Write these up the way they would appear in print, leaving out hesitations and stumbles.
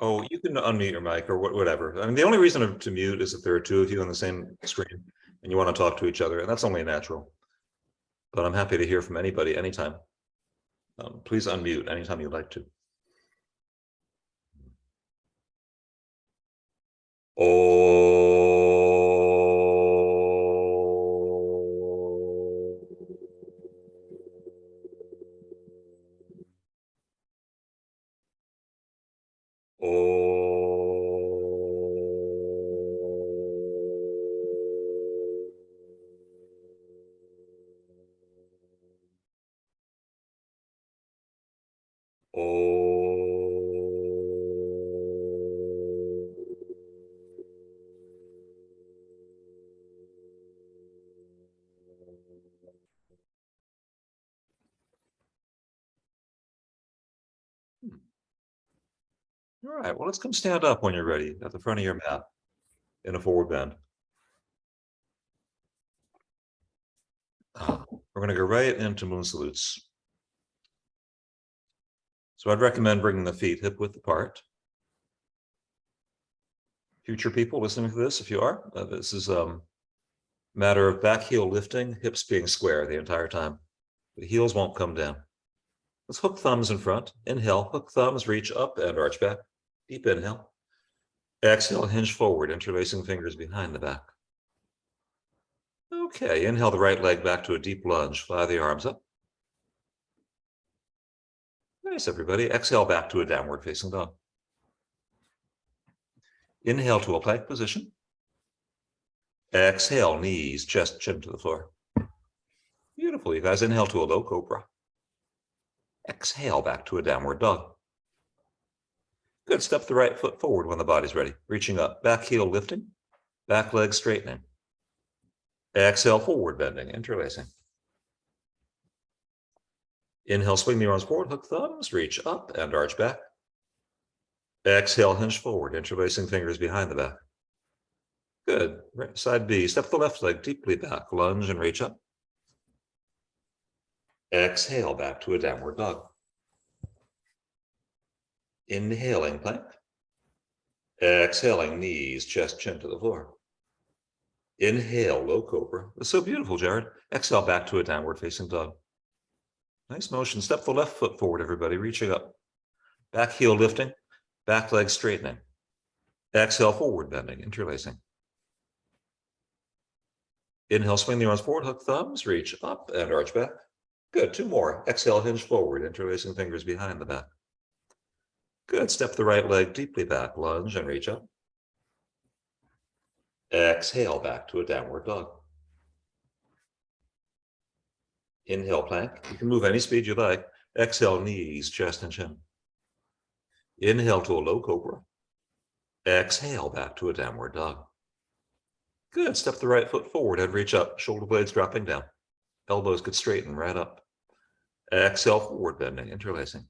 Oh, you can unmute your mic or whatever. I mean, the only reason to mute is if there are two of you on the same screen and you want to talk to each other, and that's only natural. But I'm happy to hear from anybody anytime. Please unmute anytime you'd like to. All right, well, let's come stand up when you're ready at the front of your mat in a forward bend. We're going to go right into moon salutes. So I'd recommend bringing the feet hip width apart. Future people listening to this, if you are, this is a matter of back heel lifting, hips being square the entire time. The heels won't come down. Let's hook thumbs in front. Inhale, hook thumbs, reach up and arch back. Deep inhale. Exhale, hinge forward, interlacing fingers behind the back. Okay, inhale the right leg back to a deep lunge. Fly the arms up. Nice, everybody. Exhale back to a downward facing dog. Inhale to a plank position. Exhale, knees, chest, chin to the floor. Beautiful, you guys. Inhale to a low cobra. Exhale back to a downward dog. Good. Step the right foot forward when the body's ready. Reaching up. Back heel lifting. Back leg straightening. Exhale, forward bending, interlacing. Inhale, swing the arms forward, hook thumbs, reach up and arch back. Exhale, hinge forward, interlacing fingers behind the back. Good. Right, side B. Step the left leg deeply back, lunge and reach up. Exhale back to a downward dog. Inhaling plank. Exhaling knees, chest, chin to the floor. Inhale, low cobra. That's so beautiful, Jared. Exhale back to a downward facing dog. Nice motion. Step the left foot forward, everybody, reaching up. Back heel lifting, back leg straightening. Exhale, forward bending, interlacing. Inhale, swing the arms forward, hook thumbs, reach up and arch back. Good. Two more. Exhale, hinge forward, interlacing fingers behind the back. Good. Step the right leg deeply back, lunge and reach up. Exhale back to a downward dog. Inhale, plank. You can move any speed you like. Exhale, knees, chest, and chin. Inhale to a low cobra. Exhale back to a downward dog. Good. Step the right foot forward and reach up. Shoulder blades dropping down. Elbows could straighten right up. Exhale, forward bending, interlacing.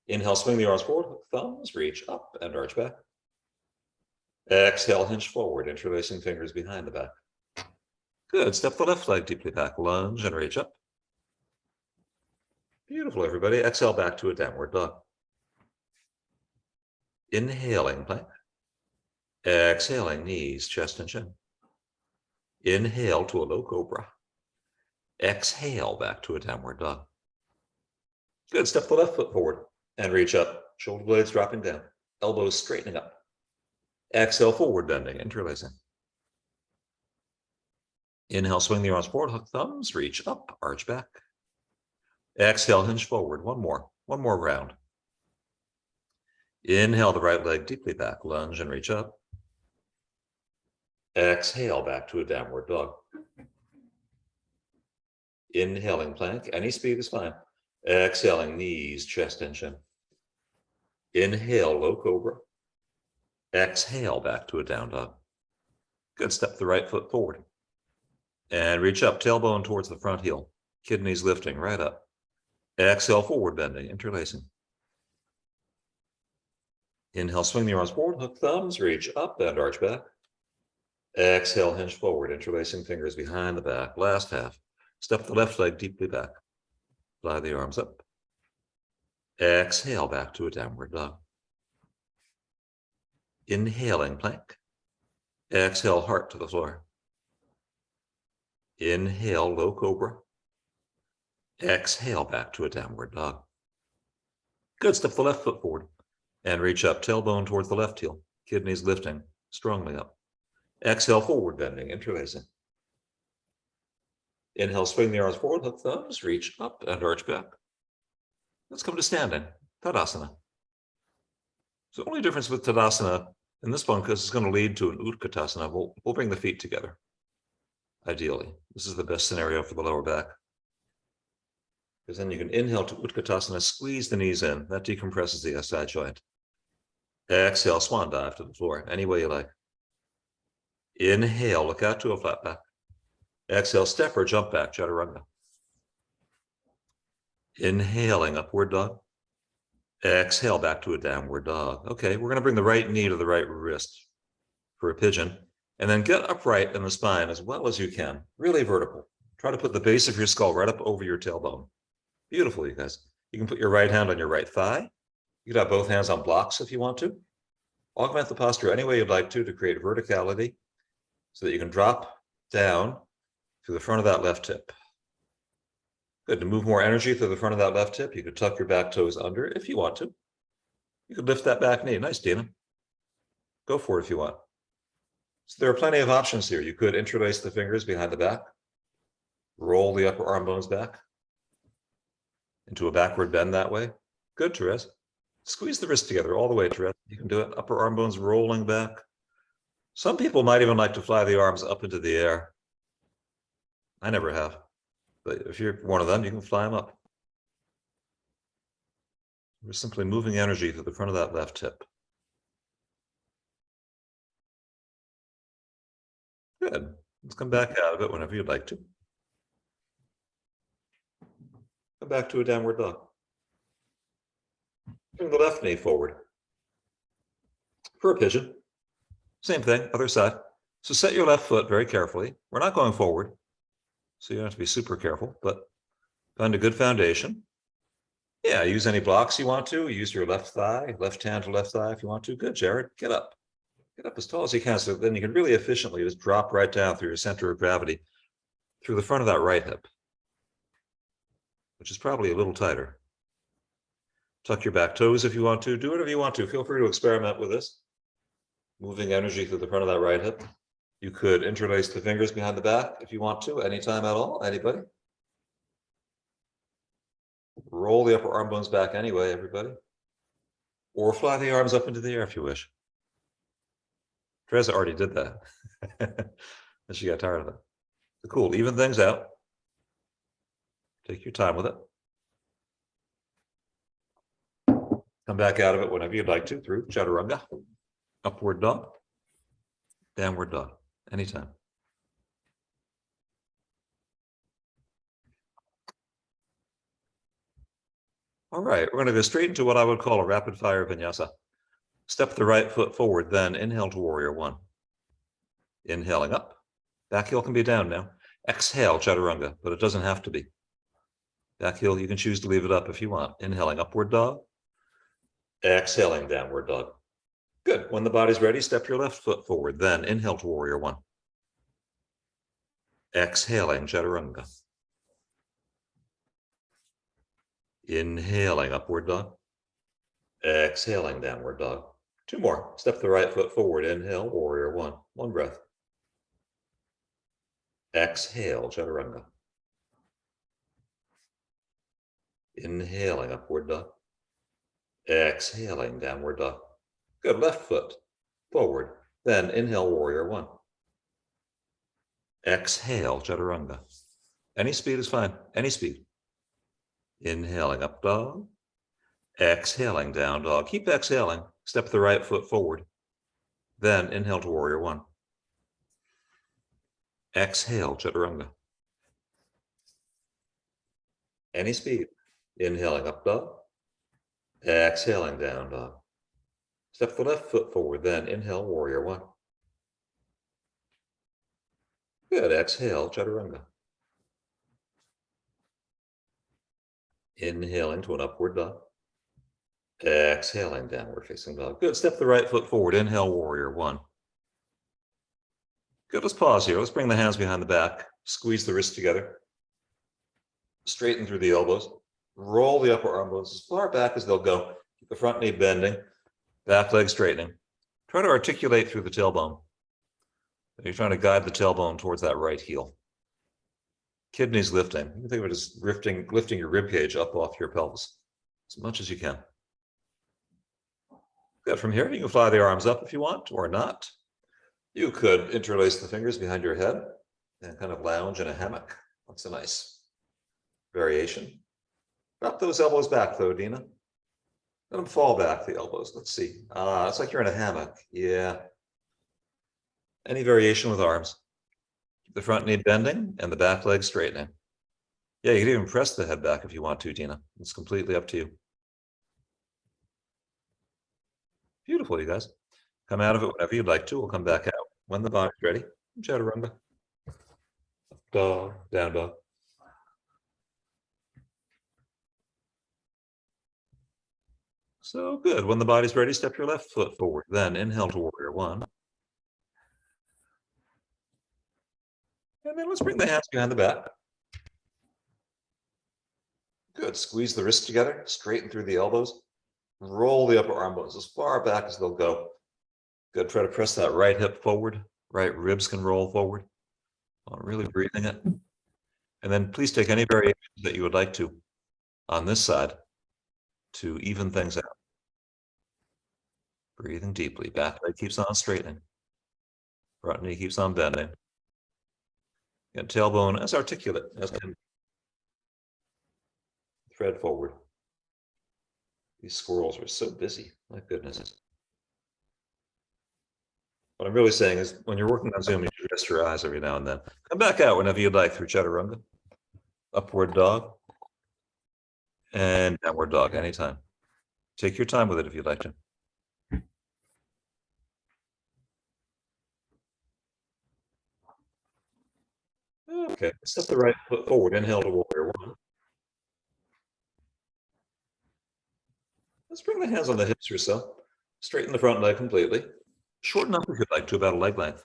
Inhale, swing the arms forward, hook thumbs, reach up and arch back. Exhale, hinge forward, interlacing fingers behind the back. Good. Step the left leg deeply back, lunge and reach up. Beautiful, everybody. Exhale back to a downward dog. Inhaling plank. Exhaling knees, chest, and chin. Inhale to a low cobra. Exhale back to a downward dog. Good. Step the left foot forward and reach up. Shoulder blades dropping down. Elbows straightening up. Exhale, forward bending, interlacing. Inhale, swing the arms forward, hook thumbs, reach up, arch back. Exhale, hinge forward. One more round. Inhale the right leg deeply back, lunge and reach up. Exhale back to a downward dog. Inhaling plank, any speed is fine. Exhaling knees, chest, and chin. Inhale, low cobra. Exhale back to a down dog. Good. Step the right foot forward. And reach up, tailbone towards the front heel. Kidneys lifting right up. Exhale, forward bending, interlacing. Inhale, swing the arms forward, hook thumbs, reach up and arch back. Exhale, hinge forward, interlacing fingers behind the back. Last half. Step the left leg deeply back. Fly the arms up. Exhale back to a downward dog. Inhaling plank. Exhale, heart to the floor. Inhale, low cobra. Exhale back to a downward dog. Good. Step the left foot forward and reach up, tailbone towards the left heel. Kidneys lifting strongly up. Exhale, forward bending, interlacing. Inhale, swing the arms forward, hook thumbs, reach up and arch back. Let's come to standing, Tadasana. So the only difference with Tadasana in this one, because it's going to lead to an Utkatasana, we'll bring the feet together. Ideally, this is the best scenario for the lower back. Because then you can inhale to Utkatasana, squeeze the knees in. That decompresses the SI joint. Exhale, swan dive to the floor, any way you like. Inhale, look out to a flat back. Exhale, step or jump back, chaturanga. Inhaling, upward dog. Exhale, back to a downward dog. Okay, we're going to bring the right knee to the right wrist for a pigeon, and then get upright in the spine as well as you can, really vertical. Try to put the base of your skull right up over your tailbone. Beautiful, you guys. You can put your right hand on your right thigh. You can have both hands on blocks if you want to. Augment the posture any way you'd like to create verticality so that you can drop down through the front of that left hip. Good. To move more energy through the front of that left hip, you could tuck your back toes under if you want to. You could lift that back knee. Nice, Dina. Go for it if you want. So there are plenty of options here. You could interlace the fingers behind the back, roll the upper arm bones back into a backward bend that way. Good, Therese. Squeeze the wrist together all the way, Therese. You can do it. Upper arm bones rolling back. Some people might even like to fly the arms up into the air. I never have. But if you're one of them, you can fly them up. We're simply moving energy to the front of that left hip. Good. Let's come back out of it whenever you'd like to. Come back to a downward dog. Bring the left knee forward. For a pigeon. Same thing, other side. So set your left foot very carefully. We're not going forward, so you don't have to be super careful, but find a good foundation. Yeah, use any blocks you want to. Use your left thigh, left hand to left thigh if you want to. Good, Jared. Get up. Get up as tall as you can, so then you can really efficiently just drop right down through your center of gravity through the front of that right hip, which is probably a little tighter. Tuck your back toes if you want to. Do whatever you want to. Feel free to experiment with this. Moving energy through the front of that right hip. You could interlace the fingers behind the back if you want to, anytime at all. Anybody? Roll the upper arm bones back anyway, everybody. Or fly the arms up into the air if you wish. Teresa already did that. And she got tired of it. So cool. Even things out. Take your time with it. Come back out of it whenever you'd like to through chaturanga. Upward dog. Downward dog. Anytime. All right, we're going to go straight into what I would call a rapid fire vinyasa. Step the right foot forward, then inhale to warrior one. Inhaling up. Back heel can be down now. Exhale, chaturanga, but it doesn't have to be. Back heel, you can choose to leave it up if you want. Inhaling upward dog. Exhaling downward dog. Good. When the body's ready, step your left foot forward, then inhale to warrior one. Exhaling, chaturanga. Inhaling, upward dog. Exhaling, downward dog. Two more. Step the right foot forward, inhale, warrior one. One breath. Exhale, chaturanga. Inhaling, upward dog. Exhaling, downward dog. Good. Left foot forward, then inhale, warrior one. Exhale, chaturanga. Any speed is fine. Any speed. Inhaling up dog. Exhaling down dog. Keep exhaling. Step the right foot forward. Then inhale to warrior one. Exhale, chaturanga. Any speed. Inhaling up dog. Exhaling down dog. Step the left foot forward. Then inhale, warrior one. Good. Exhale, chaturanga. Inhaling to an upward dog. Exhaling, downward facing dog. Good. Step the right foot forward. Inhale, warrior one. Good. Let's pause here. Let's bring the hands behind the back. Squeeze the wrists together. Straighten through the elbows. Roll the upper arm bones as far back as they'll go. Keep the front knee bending. Back leg straightening. Try to articulate through the tailbone. You're trying to guide the tailbone towards that right heel. Kidneys lifting. You can think of it as lifting your rib cage up off your pelvis as much as you can. Good. From here, you can fly the arms up if you want or not. You could interlace the fingers behind your head and kind of lounge in a hammock. That's a nice variation. Drop those elbows back though, Dina. Let them fall back, the elbows. Let's see. It's like you're in a hammock. Yeah. Any variation with arms. Keep the front knee bending and the back leg straightening. Yeah, you can even press the head back if you want to, Dina. It's completely up to you. Beautiful, you guys. Come out of it whenever you'd like to. We'll come back out when the body's ready. Chaturanga. Up dog, down dog. So good. When the body's ready, step your left foot forward. Then inhale to warrior one. And then let's bring the hands behind the back. Good. Squeeze the wrists together. Straighten through the elbows. Roll the upper arm bones as far back as they'll go. Good. Try to press that right hip forward. Right ribs can roll forward. Really breathing it. And then please take any variations that you would like to on this side to even things out. Breathing deeply. Back leg keeps on straightening. Front knee keeps on bending. And tailbone as articulate as can. Thread forward. These squirrels are so busy. My goodness. What I'm really saying is when you're working on Zoom, you should rest your eyes every now and then. Come back out whenever you'd like through Chaturanga. Upward dog. And downward dog anytime. Take your time with it if you'd like to. Okay, step the right foot forward. Inhale to warrior one. Let's bring the hands on the hips or so. Straighten the front leg completely. Shorten up if you'd like to about a leg length.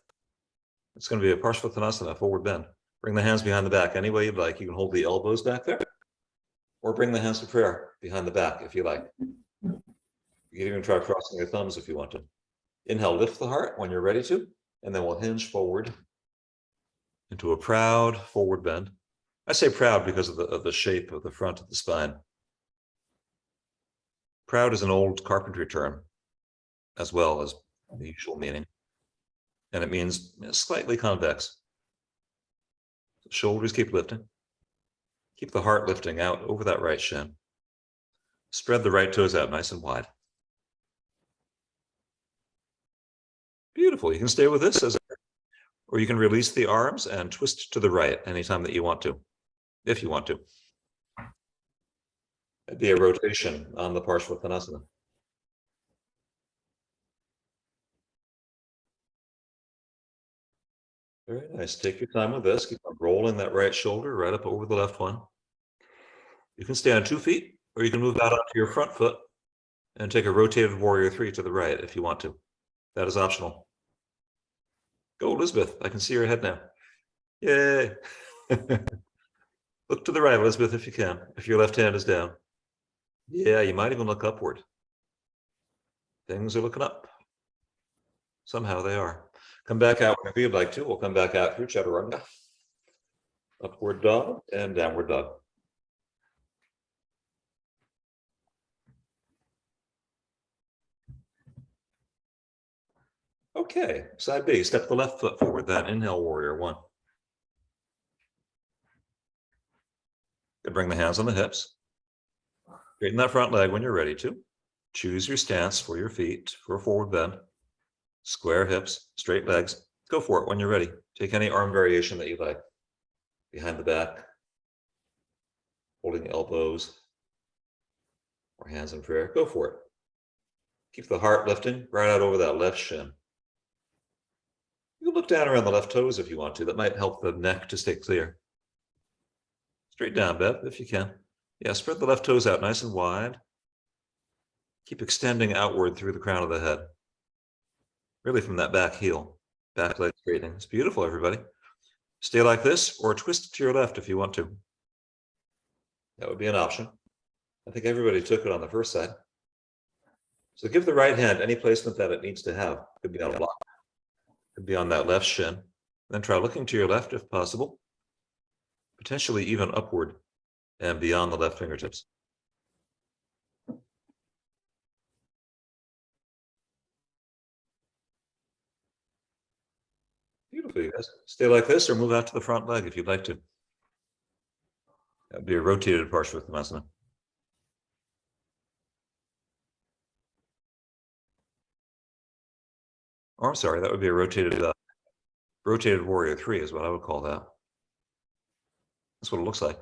It's going to be a Parshvattanasana, forward bend. Bring the hands behind the back any way you'd like. You can hold the elbows back there. Or bring the hands to prayer behind the back if you like. You can even try crossing your thumbs if you want to. Inhale, lift the heart when you're ready to. And then we'll hinge forward into a proud forward bend. I say proud because of the shape of the front of the spine. Proud is an old carpentry term, as well as the usual meaning. And it means slightly convex. Shoulders keep lifting. Keep the heart lifting out over that right shin. Spread the right toes out nice and wide. Beautiful. You can stay with this or you can release the arms and twist to the right anytime that you want to, if you want to. It'd be a rotation on the Parshvattanasana. Very nice. Take your time with this. Keep on rolling that right shoulder right up over the left one. You can stay on 2 feet, or you can move out onto your front foot and take a rotated warrior three to the right if you want to. That is optional. Go, Elizabeth. I can see your head now. Yay. Look to the right, Elizabeth, if you can, if your left hand is down. Yeah, you might even look upward. Things are looking up. Somehow they are. Come back out whenever you'd like to. We'll come back out through Chaturanga. Upward dog and downward dog. Okay, side B, step the left foot forward, then inhale, warrior one. Good, bring the hands on the hips. Straighten that front leg when you're ready to. Choose your stance for your feet for a forward bend. Square hips, straight legs. Go for it when you're ready. Take any arm variation that you like. Behind the back, holding elbows or hands in prayer. Go for it. Keep the heart lifting right out over that left shin. You can look down around the left toes if you want to. That might help the neck to stay clear. Straight down, Bev, if you can. Yeah, spread the left toes out nice and wide. Keep extending outward through the crown of the head. Really from that back heel, back leg straightening. It's beautiful, everybody. Stay like this or twist to your left if you want to. That would be an option. I think everybody took it on the first side. So give the right hand any placement that it needs to have. Could be on a block. Could be on that left shin. Then try looking to your left if possible. Potentially even upward and beyond the left fingertips. Beautiful, you guys. Stay like this or move out to the front leg if you'd like to. That would be a rotated Parsvathasana. Or I'm sorry, that would be a rotated warrior 3 is what I would call that. That's what it looks like.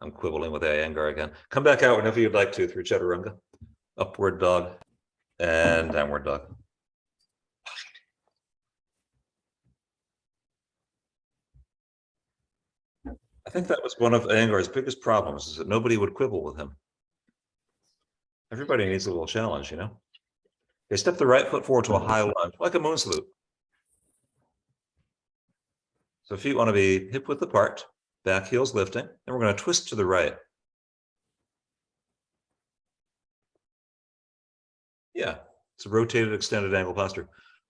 I'm quibbling with Iyengar again. Come back out whenever you'd like to through Chaturanga. Upward dog and downward dog. I think that was one of Iyengar's biggest problems, is that nobody would quibble with him. Everybody needs a little challenge, you know? Okay, step the right foot forward to a high lunge, like a moon salute. So feet want to be hip width apart, back heels lifting, and we're going to twist to the right. Yeah, it's a rotated extended angle posture.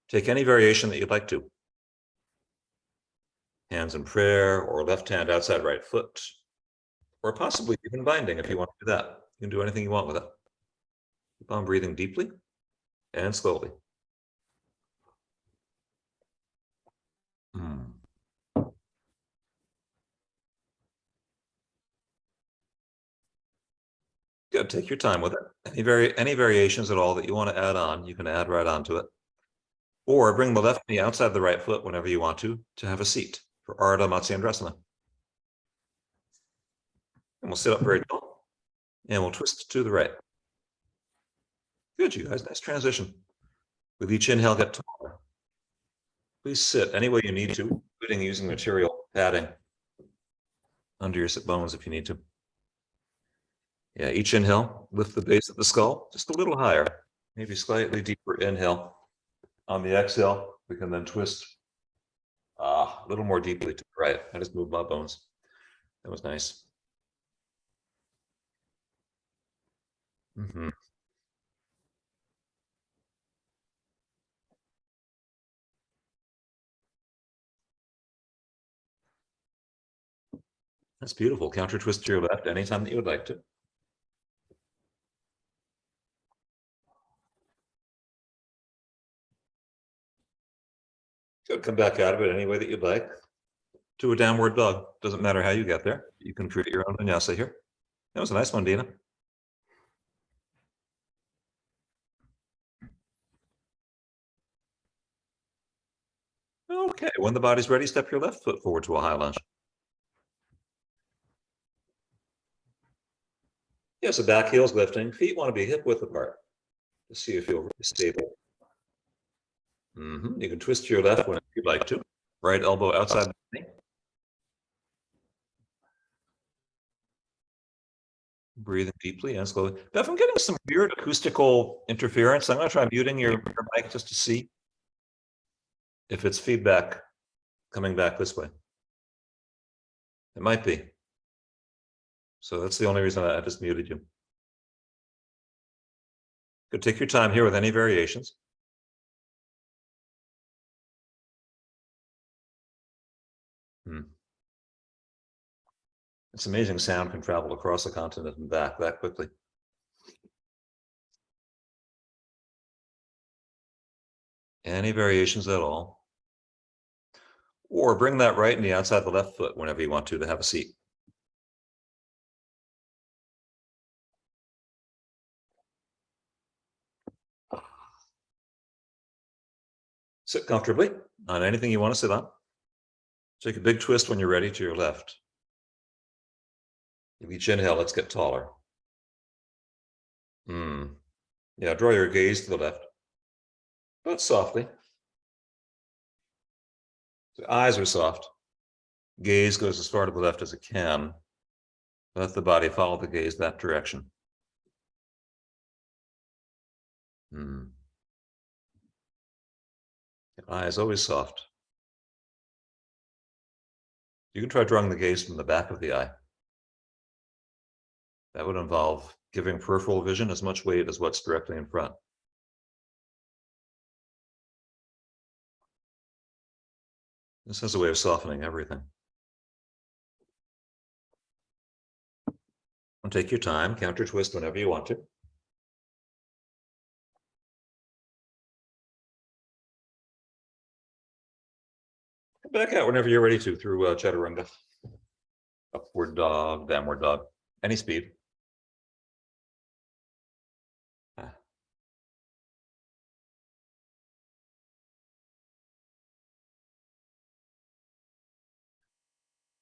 Take any variation that you'd like to. Hands in prayer, or left hand outside right foot, or possibly even binding if you want to do that. You can do anything you want with it. Keep on breathing deeply and slowly. Good, take your time with it. Any variations at all that you want to add on, you can add right onto it. Or bring the left knee outside the right foot whenever you want to have a seat for Ardha Matsyendrasana. And we'll sit up very tall, and we'll twist to the right. Good, you guys, nice transition. With each inhale, get taller. Please sit any way you need to, including using material padding under your sit bones if you need to. Yeah, each inhale, lift the base of the skull just a little higher, maybe slightly deeper inhale. On the exhale, we can then twist a little more deeply to the right. I just moved my bones. That was nice. That's beautiful. Counter twist to your left anytime that you would like to. Good, come back out of it any way that you'd like. To a downward dog. Doesn't matter how you get there. You can create your own vinyasa here. That was a nice one, Dina. Okay, when the body's ready, step your left foot forward to a high lunge. Yeah, so back heel's lifting. Feet want to be hip width apart. Let's see if you're stable. You can twist to your left whenever you'd like to. Right elbow outside the knee. Breathing deeply and slowly. Beth, I'm getting some weird acoustical interference. I'm going to try muting your mic just to see if it's feedback coming back this way. It might be. So that's the only reason I just muted you. Good, take your time here with any variations. It's amazing sound can travel across the continent and back that quickly. Any variations at all. Or bring that right knee outside the left foot whenever you want to have a seat. Sit comfortably on anything you want to sit on. Take a big twist when you're ready to your left. With each inhale, let's get taller. Yeah, draw your gaze to the left, but softly. The eyes are soft. Gaze goes as far to the left as it can. Let the body follow the gaze that direction. The eye is always soft. You can try drawing the gaze from the back of the eye. That would involve giving peripheral vision as much weight as what's directly in front. This has a way of softening everything. And take your time, counter twist whenever you want to. Come back out whenever you're ready to through chaturanga. Upward dog, downward dog, any speed.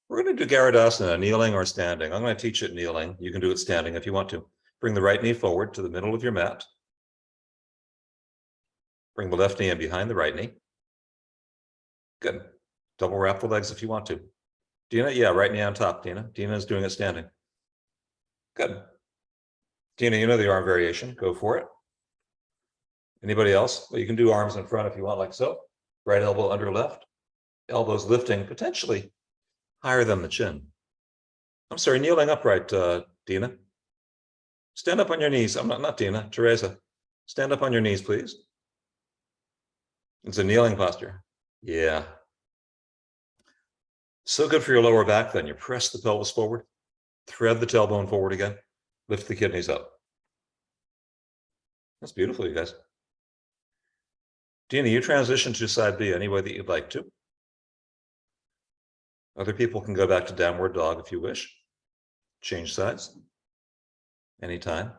We're going to do Garudasana, kneeling or standing. I'm going to teach it kneeling. You can do it standing if you want to. Bring the right knee forward to the middle of your mat. Bring the left knee in behind the right knee. Good. Double wrap the legs if you want to. Dina, yeah, right knee on top, Dina. Dina is doing it standing. Good. Dina, you know the arm variation. Go for it. Anybody else? Well, you can do arms in front if you want, like so. Right elbow under left. Elbows lifting potentially higher than the chin. I'm sorry, kneeling upright, Dina. Stand up on your knees. I'm not Dina, Teresa. Stand up on your knees, please. It's a kneeling posture. Yeah. So good for your lower back then. You press the pelvis forward, thread the tailbone forward again, lift the kidneys up. That's beautiful, you guys. Dina, you transition to side B any way that you'd like to. Other people can go back to downward dog if you wish. Change sides anytime.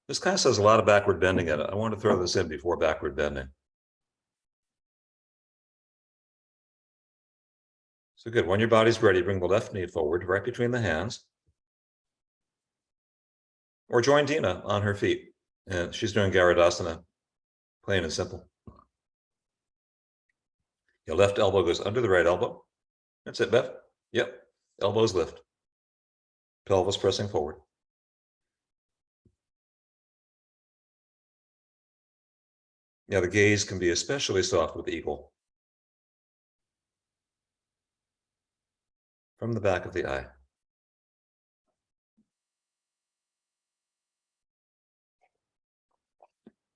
This class has a lot of backward bending in it. I want to throw this in before backward bending. So good. When your body's ready, bring the left knee forward, right between the hands. Or join Dina on her feet. And she's doing Garudasana, plain and simple. Your left elbow goes under the right elbow. That's it, Bev. Yep. Elbows lift. Pelvis pressing forward. Now the gaze can be especially soft with eagle. From the back of the eye.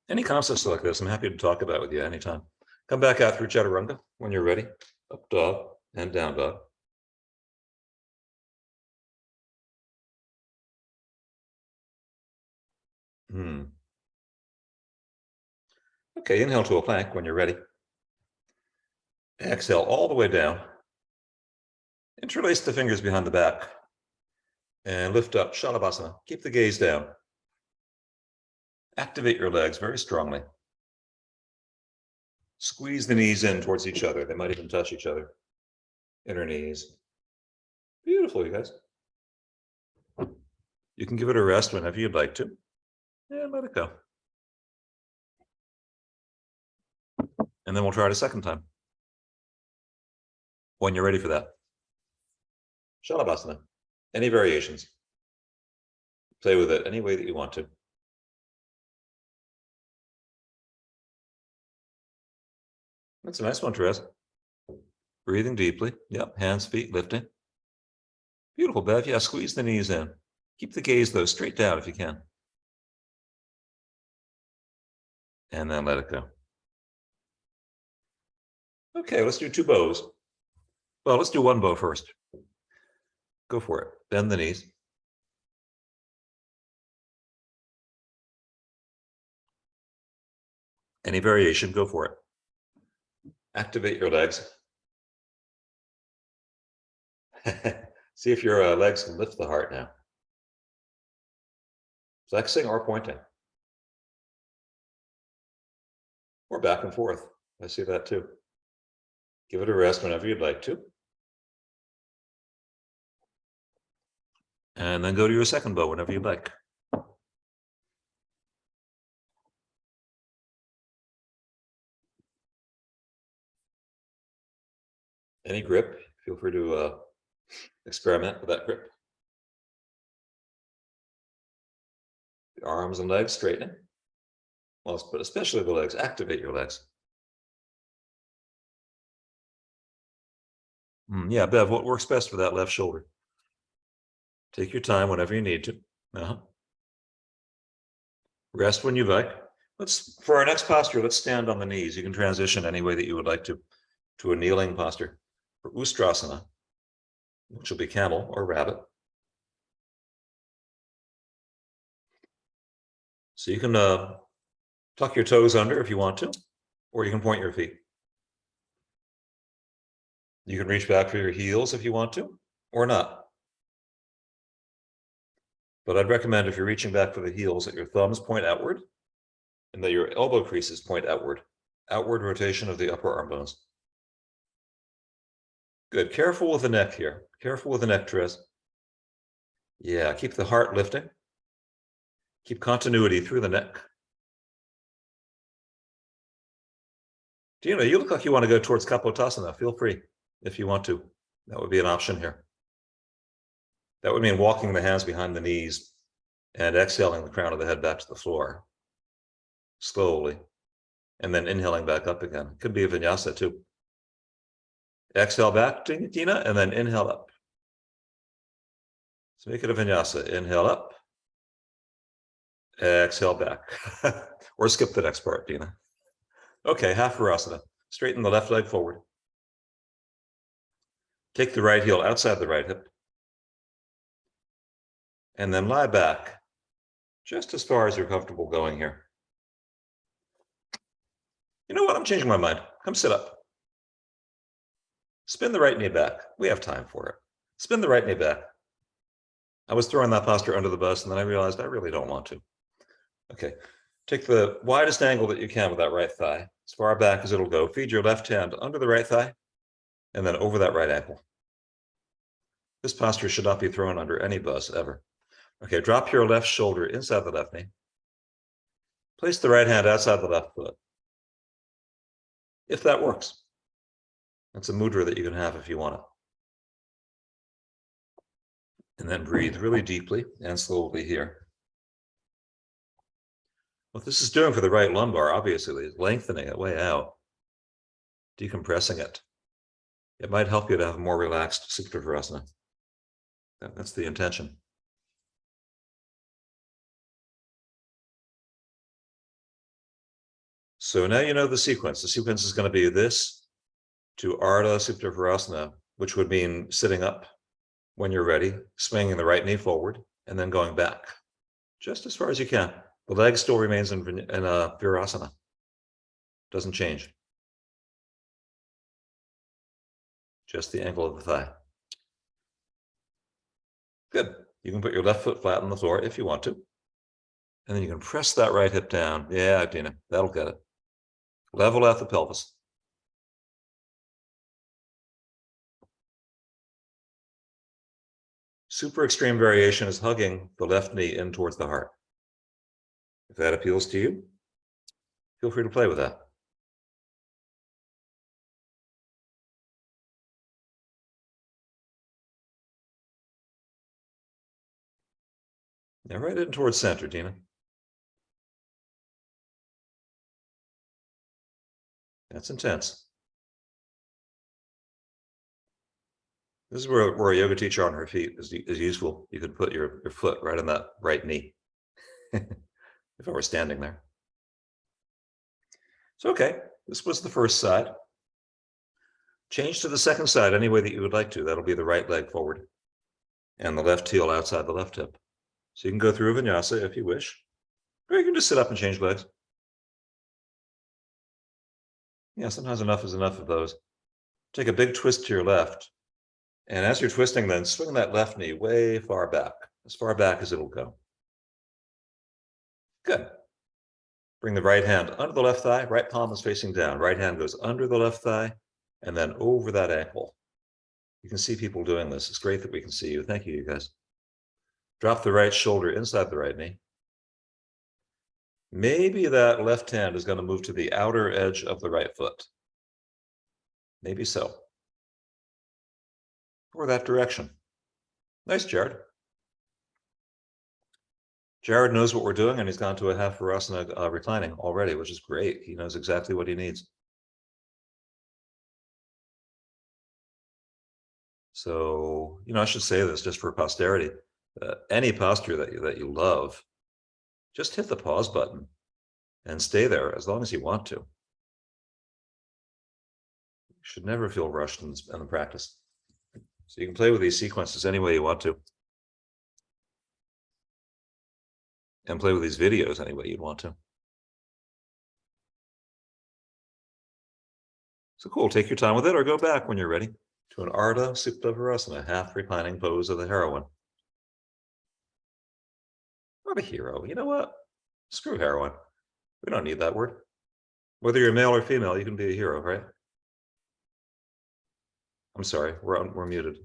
Any concepts like this, I'm happy to talk about with you anytime. Come back out through chaturanga when you're ready. Up dog and down dog. Okay, inhale to a plank when you're ready. Exhale all the way down. Interlace the fingers behind the back. And lift up, Shalabhasana. Keep the gaze down. Activate your legs very strongly. Squeeze the knees in towards each other. They might even touch each other. Inner knees. Beautiful, you guys. You can give it a rest whenever you'd like to. And let it go. And then we'll try it a second time. When you're ready for that. Shalabhasana. Any variations. Play with it any way that you want to. That's a nice one, Teresa. Breathing deeply. Yep, hands, feet lifting. Beautiful, Bev. Yeah, squeeze the knees in. Keep the gaze, though, straight down if you can. And then let it go. Okay, let's do two bows. Well, let's do one bow first. Go for it. Bend the knees. Any variation, go for it. Activate your legs. See if your legs can lift the heart now. Flexing or pointing. Or back and forth. I see that too. Give it a rest whenever you'd like to. And then go to your second bow whenever you'd like. Any grip, feel free to Experiment with that grip. The arms and legs straightening. Well, but especially the legs. Activate your legs. Yeah, Bev, what works best for that left shoulder? Take your time whenever you need to. Rest when you like. For our next posture, let's stand on the knees. You can transition any way that you would like to a kneeling posture. For Ustrasana, which will be camel or rabbit. So you can tuck your toes under if you want to, or you can point your feet. You can reach back for your heels if you want to, or not. But I'd recommend if you're reaching back for the heels that your thumbs point outward and that your elbow creases point outward. Outward rotation of the upper arm bones. Good. Careful with the neck here. Careful with the neck, Therese. Yeah, keep the heart lifting. Keep continuity through the neck. Dina, you look like you want to go towards Kapotasana. Feel free if you want to. That would be an option here. That would mean walking the hands behind the knees and exhaling the crown of the head back to the floor slowly, and then inhaling back up again. Could be a vinyasa too. Exhale back, Dina, and then inhale up. So make it a vinyasa. Inhale up. Exhale back. Or skip the next part, Dina. Okay, half Virasana. Straighten the left leg forward. Take the right heel outside the right hip. And then lie back just as far as you're comfortable going here. You know what? I'm changing my mind. Come sit up. Spin the right knee back. We have time for it. Spin the right knee back. I was throwing that posture under the bus, and then I realized I really don't want to. Okay. Take the widest angle that you can with that right thigh, as far back as it'll go. Feed your left hand under the right thigh, and then over that right ankle. This posture should not be thrown under any bus ever. Okay, drop your left shoulder inside the left knee. Place the right hand outside the left foot. If that works. That's a mudra that you can have if you want it. And then breathe really deeply and slowly here. What this is doing for the right lumbar, obviously, is lengthening it way out, decompressing it. It might help you to have a more relaxed Supta Virasana. That's the intention. So now you know the sequence. The sequence is going to be this to Ardha Supta Virasana, which would mean sitting up when you're ready, swinging the right knee forward, and then going back just as far as you can. The leg still remains in Virasana. Doesn't change. Just the ankle of the thigh. Good. You can put your left foot flat on the floor if you want to. And then you can press that right hip down. Yeah, Dina, that'll get it. Level out the pelvis. Super extreme variation is hugging the left knee in towards the heart. If that appeals to you, feel free to play with that. Now right in towards center, Dina. That's intense. This is where a yoga teacher on her feet is useful. You could put your foot right on that right knee if I were standing there. So, okay, this was the first side. Change to the second side any way that you would like to. That'll be the right leg forward and the left heel outside the left hip. So you can go through a vinyasa if you wish, or you can just sit up and change legs. Yeah, sometimes enough is enough of those. Take a big twist to your left. And as you're twisting, then swing that left knee way far back as it'll go. Good. Bring the right hand under the left thigh, right palm is facing down. Right hand goes under the left thigh and then over that ankle. You can see people doing this. It's great that we can see you. Thank you, you guys. Drop the right shoulder inside the right knee. Maybe that left hand is going to move to the outer edge of the right foot. Maybe so. or that direction. Nice, Jared. Jared knows what we're doing, and he's gone to a half virasana reclining already, which is great. He knows exactly what he needs. So, I should say this just for posterity. Any posture that you love, just hit the pause button and stay there as long as you want to. You should never feel rushed in the practice. So you can play with these sequences any way you want to. And play with these videos any way you'd want to. So cool, take your time with it or go back when you're ready to an Ardha Supta Virasana, half reclining pose of the heroine. Not a hero. You know what? Screw heroine. We don't need that word. Whether you're male or female, you can be a hero, right? I'm sorry, we're muted.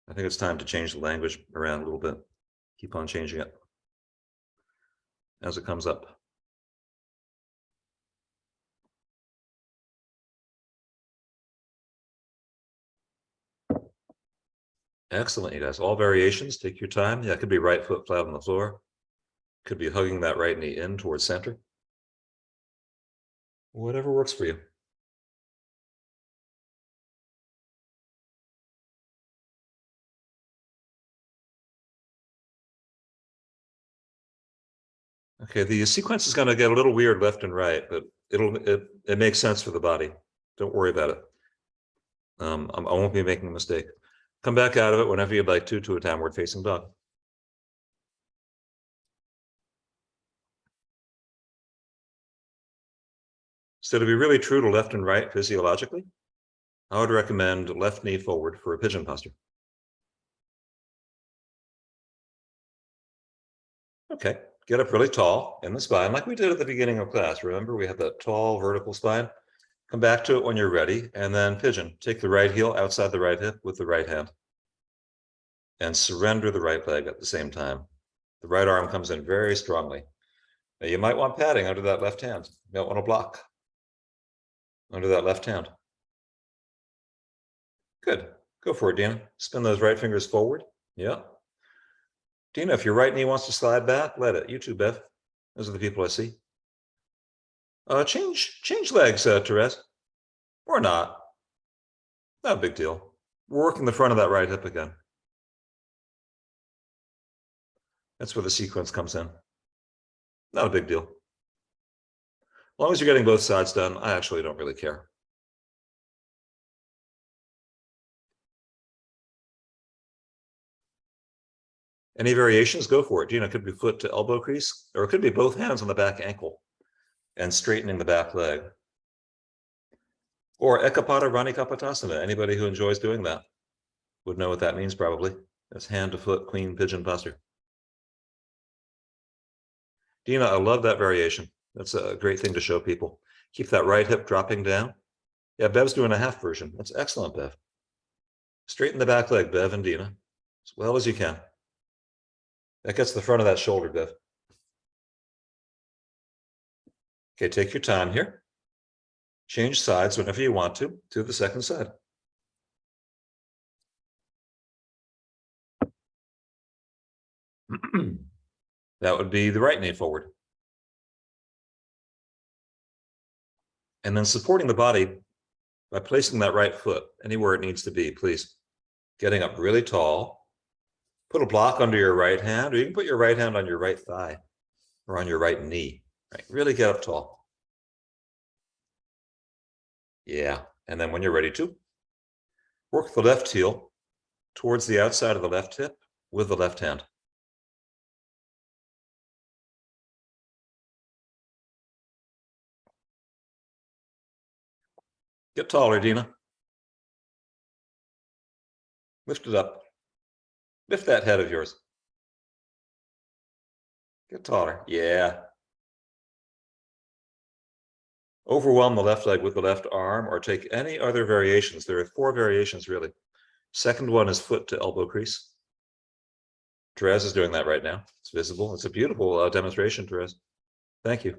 I think it's time to change the language around a little bit. Keep on changing it as it comes up. Excellent, you guys. All variations, take your time. Yeah, it could be right foot flat on the floor. Could be hugging that right knee in towards center. Whatever works for you. Okay, the sequence is going to get a little weird left and right, but it makes sense for the body. Don't worry about it. I won't be making a mistake. Come back out of it whenever you'd like to a downward facing dog. So to be really true to left and right physiologically, I would recommend left knee forward for a pigeon posture. Okay, get up really tall in the spine like we did at the beginning of class. Remember, we had that tall vertical spine. Come back to it when you're ready, and then pigeon. Take the right heel outside the right hip with the right hand. And surrender the right leg at the same time. The right arm comes in very strongly. Now you might want padding under that left hand. You don't want to block under that left hand. Good. Go for it, Dina. Spin those right fingers forward. Yeah. Dina, if your right knee wants to slide back, let it. You too, Bev. Those are the people I see. Change legs, Therese. Or not. Not a big deal. We're working the front of that right hip again. That's where the sequence comes in. Not a big deal. As long as you're getting both sides done, I actually don't really care. Any variations, go for it. Gina, it could be foot to elbow crease, or it could be both hands on the back ankle and straightening the back leg. Or Ekapada Rani Kapotasana. Anybody who enjoys doing that would know what that means probably. That's hand to foot, queen pigeon posture. Dina, I love that variation. That's a great thing to show people. Keep that right hip dropping down. Yeah, Bev's doing a half version. That's excellent, Bev. Straighten the back leg, Bev and Dina, as well as you can. That gets the front of that shoulder, Bev. Okay, take your time here. Change sides whenever you want to the second side. That would be the right knee forward. And then supporting the body by placing that right foot anywhere it needs to be, please. Getting up really tall. Put a block under your right hand, or you can put your right hand on your right thigh or on your right knee. Right? Really get up tall. Yeah, and then when you're ready to, work the left heel towards the outside of the left hip with the left hand. Get taller, Dina. Lift it up. Lift that head of yours. Get taller. Yeah. Overwhelm the left leg with the left arm, or take any other variations. There are 4 variations, really. Second one is foot to elbow crease. Therese is doing that right now. It's visible. It's a beautiful demonstration, Therese. Thank you.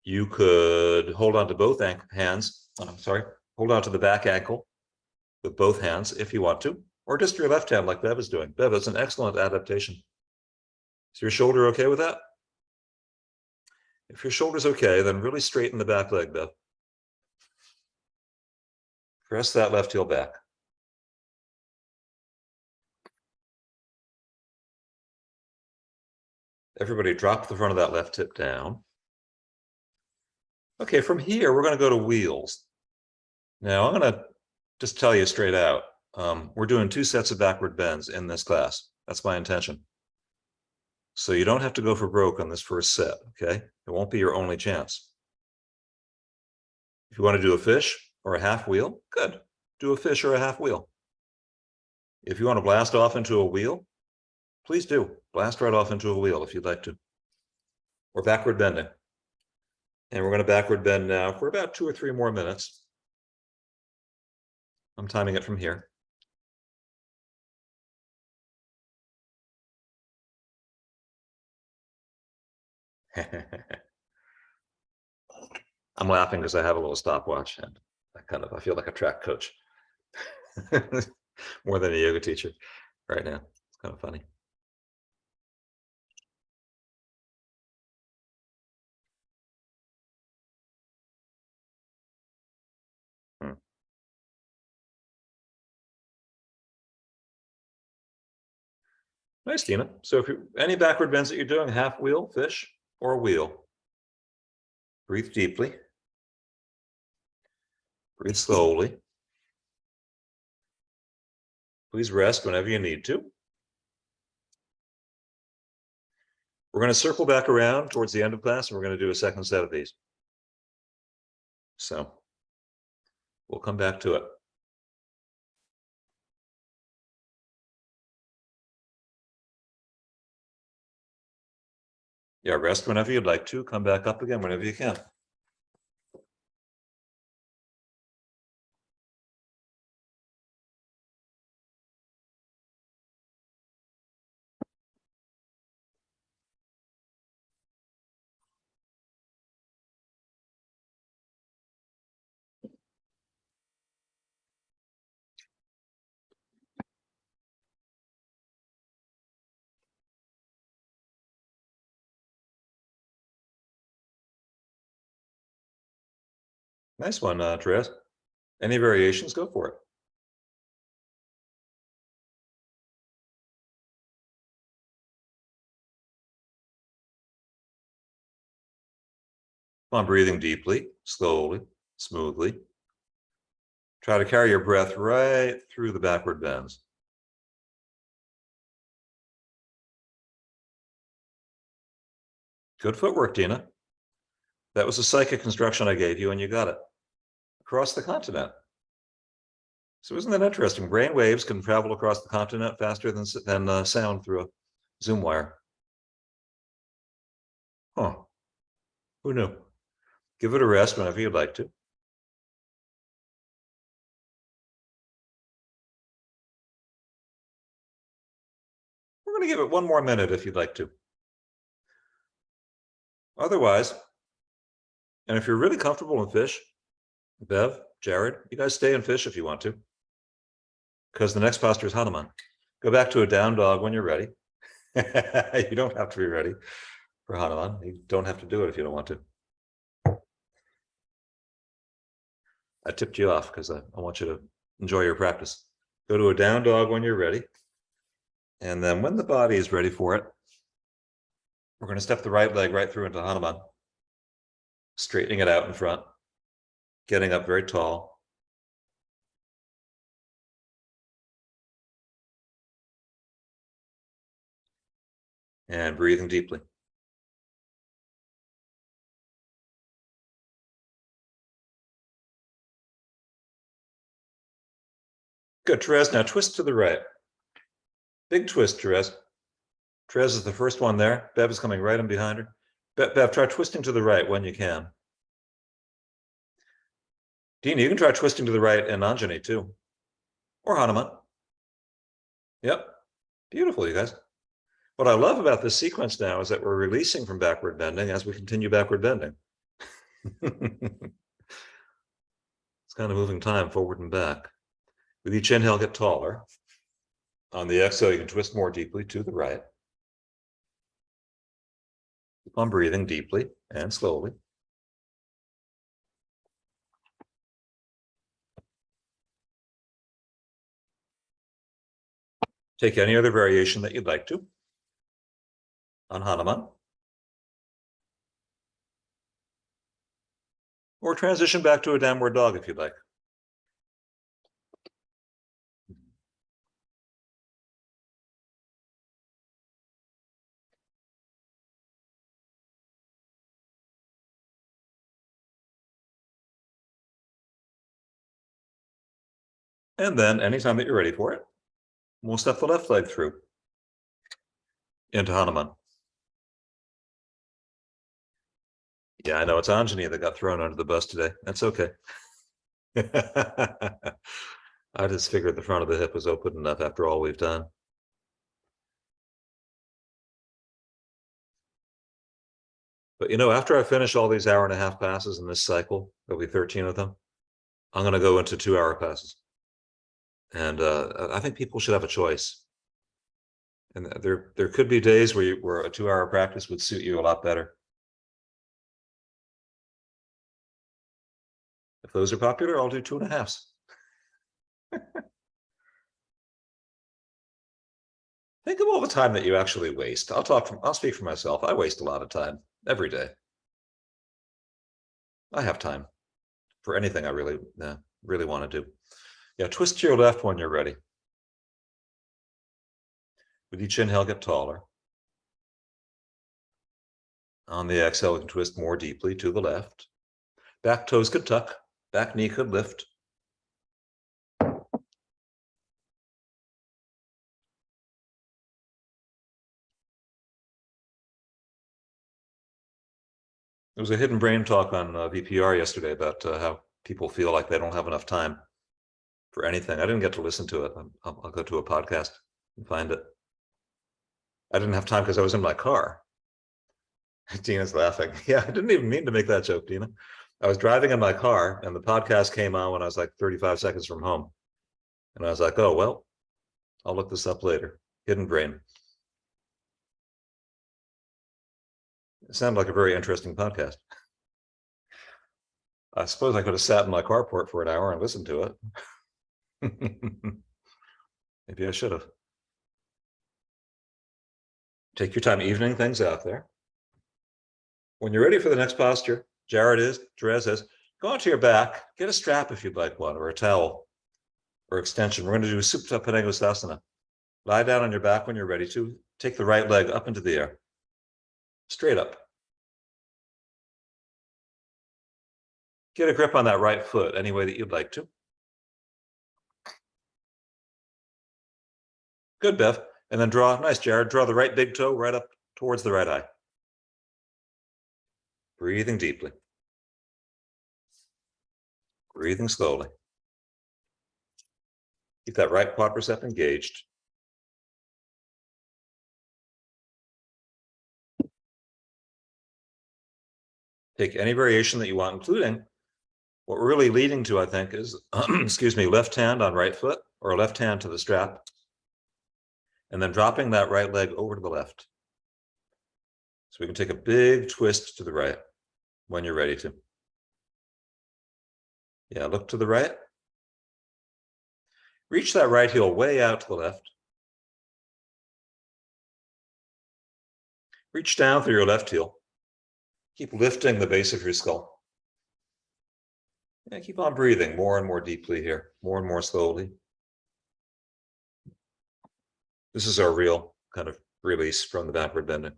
You could hold on to both hands. Hold on to the back ankle with both hands if you want to, or just your left hand like Bev is doing. Bev, it's an excellent adaptation. Is your shoulder okay with that? If your shoulder's okay, then really straighten the back leg, Bev. Press that left heel back. Everybody drop the front of that left hip down. Okay, from here, we're going to go to wheels. Now, I'm going to just tell you straight out, we're doing 2 sets of backward bends in this class. That's my intention. So you don't have to go for broke on this first set, okay? It won't be your only chance. If you want to do a fish or a half wheel, good. Do a fish or a half wheel. If you want to blast off into a wheel, please do. Blast right off into a wheel if you'd like to. Or backward bending. And we're going to backward bend now for about 2 or 3 more minutes. I'm timing it from here. I'm laughing because I have a little stopwatch and I feel like a track coach more than a yoga teacher right now. It's kind of funny. Nice, Tina. So if you any backward bends that you're doing, half wheel, fish, or wheel, breathe deeply. Breathe slowly. Please rest whenever you need to. We're going to circle back around towards the end of class, and we're going to do a second set of these. So we'll come back to it. Yeah, rest whenever you'd like to. Come back up again whenever you can. Nice one, Therese. Any variations, go for it. Come on, breathing deeply, slowly, smoothly. Try to carry your breath right through the backward bends. Good footwork, Tina. That was a psychic instruction I gave you, and you got it. Across the continent. So isn't that interesting? Brain waves can travel across the continent faster than sound through a Zoom wire. Huh. Who knew? Give it a rest whenever you'd like to. We're going to give it 1 more minute if you'd like to. Otherwise, and if you're really comfortable in fish, Bev, Jared, you guys stay in fish if you want to, because the next posture is Hanuman. Go back to a down dog when you're ready. You don't have to be ready for Hanuman. You don't have to do it if you don't want to. I tipped you off because I want you to enjoy your practice. Go to a down dog when you're ready. And then when the body is ready for it, we're going to step the right leg right through into Hanuman, straightening it out in front, getting up very tall. And breathing deeply. Good, Therese. Now twist to the right. Big twist, Therese. Therese is the first one there. Bev is coming right in behind her. Bev, try twisting to the right when you can. Dina, you can try twisting to the right in Anjani too. Or Hanuman. Yep. Beautiful, you guys. What I love about this sequence now is that we're releasing from backward bending as we continue backward bending. It's kind of moving time forward and back. With each inhale, get taller. On the exhale, you can twist more deeply to the right. Keep on breathing deeply and slowly. Take any other variation that you'd like to on Hanuman. Or transition back to a downward dog if you'd like. And then anytime that you're ready for it, we'll step the left leg through into Hanuman. Yeah, I know it's Anjani that got thrown under the bus today. That's okay. I just figured the front of the hip was open enough after all we've done. But after I finish all these hour-and-a-half passes in this cycle, there'll be 13 of them, I'm going to go into 2-hour passes. And I think people should have a choice. And there could be days where a 2-hour practice would suit you a lot better. If those are popular, I'll do 2.5s. Think of all the time that you actually waste. I'll speak for myself. I waste a lot of time every day. I have time for anything I really want to do. Yeah, twist to your left when you're ready. With each inhale, get taller. On the exhale, you can twist more deeply to the left. Back toes could tuck, back knee could lift. There was a hidden brain talk on VPR yesterday about how people feel like they don't have enough time for anything. I didn't get to listen to it. I'll go to a podcast and find it. I didn't have time because I was in my car. Dina's laughing. Yeah, I didn't even mean to make that joke, Dina. I was driving in my car and the podcast came on when I was like 35 seconds from home. And I was like, oh, well, I'll look this up later. Hidden brain. It sounded like a very interesting podcast. I suppose I could have sat in my carport for an hour and listened to it. Maybe I should have. Take your time evening things out there. When you're ready for the next posture, Jerez says, go onto your back, get a strap if you'd like one, or a towel, or extension. We're going to do Supta Padangusthasana. Lie down on your back when you're ready to. Take the right leg up into the air. Straight up. Get a grip on that right foot any way that you'd like to. Good, Bev. And then nice, Jared, draw the right big toe right up towards the right eye. Breathing deeply. Breathing slowly. Keep that right quadricep engaged. Take any variation that you want, including what we're really leading to, I think, is, excuse me, left hand on right foot or left hand to the strap. And then dropping that right leg over to the left. So we can take a big twist to the right when you're ready to. Yeah, look to the right. Reach that right heel way out to the left. Reach down through your left heel. Keep lifting the base of your skull. And keep on breathing more and more deeply here, more and more slowly. This is our real kind of release from the backward bending.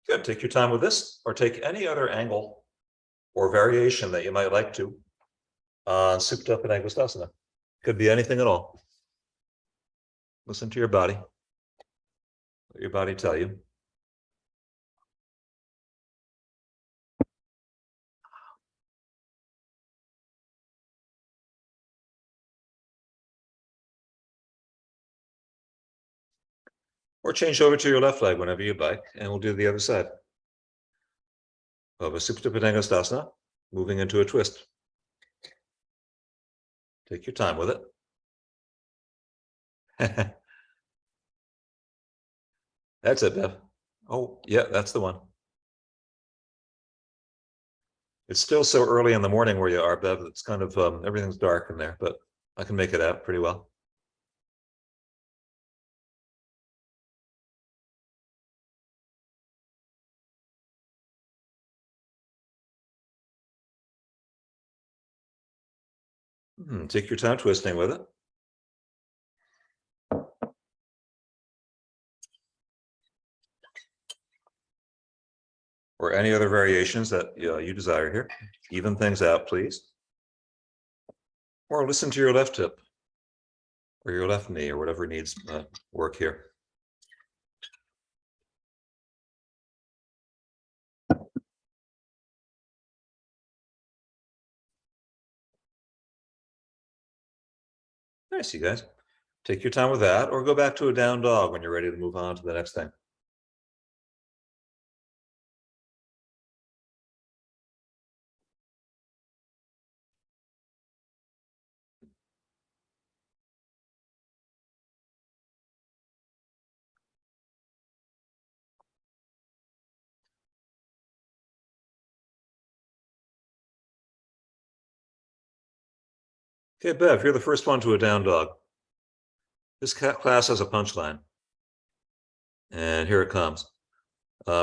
Good. Take your time with this, or take any other angle or variation that you might like to on Supta Padangusthasana. Could be anything at all. Listen to your body. Let your body tell you. Or change over to your left leg whenever you'd like, and we'll do the other side of a Supta Padangusthasana, moving into a twist. Take your time with it. That's it, Bev. Oh, yeah, that's the one. It's still so early in the morning where you are, Bev. It's kind of, everything's dark in there, but I can make it out pretty well. Take your time twisting with it. Or any other variations that you desire here. Even things out, please. Or listen to your left hip or your left knee or whatever needs work here. Nice, you guys. Take your time with that, or go back to a down dog when you're ready to move on to the next thing. Okay, Bev, you're the first one to a down dog. This class has a punchline. And here it comes.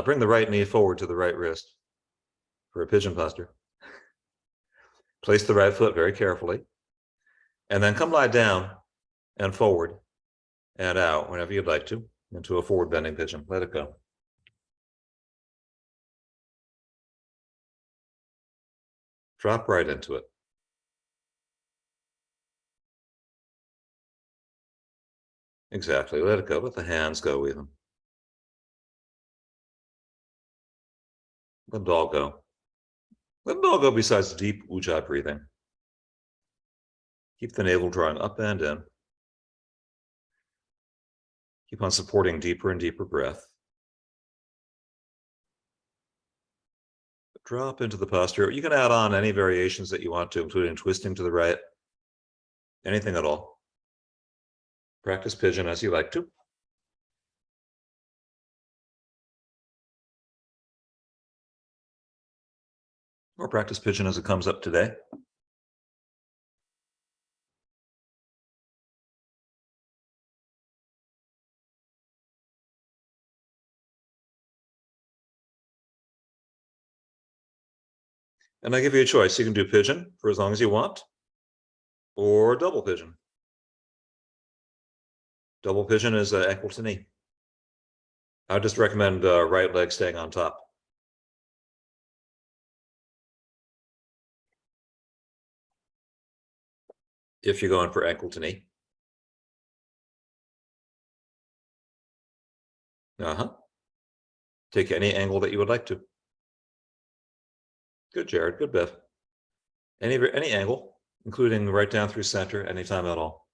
Bring the right knee forward to the right wrist for a pigeon posture. Place the right foot very carefully. And then come lie down and forward and out whenever you'd like to, into a forward bending pigeon. Let it go. Drop right into it. Exactly. Let it go. Let the hands go even. Let it all go. Let it all go besides deep ujjayi breathing. Keep the navel drawing up and in. Keep on supporting deeper and deeper breath. Drop into the posture. You can add on any variations that you want to, including twisting to the right, anything at all. Practice pigeon as you like to. Or practice pigeon as it comes up today. And I give you a choice. You can do pigeon for as long as you want, or double pigeon. Double pigeon is ankle to knee. I just recommend right leg staying on top. If you're going for ankle to knee. Take any angle that you would like to. Good, Jared. Good, Bev. Any angle, including right down through center, anytime at all.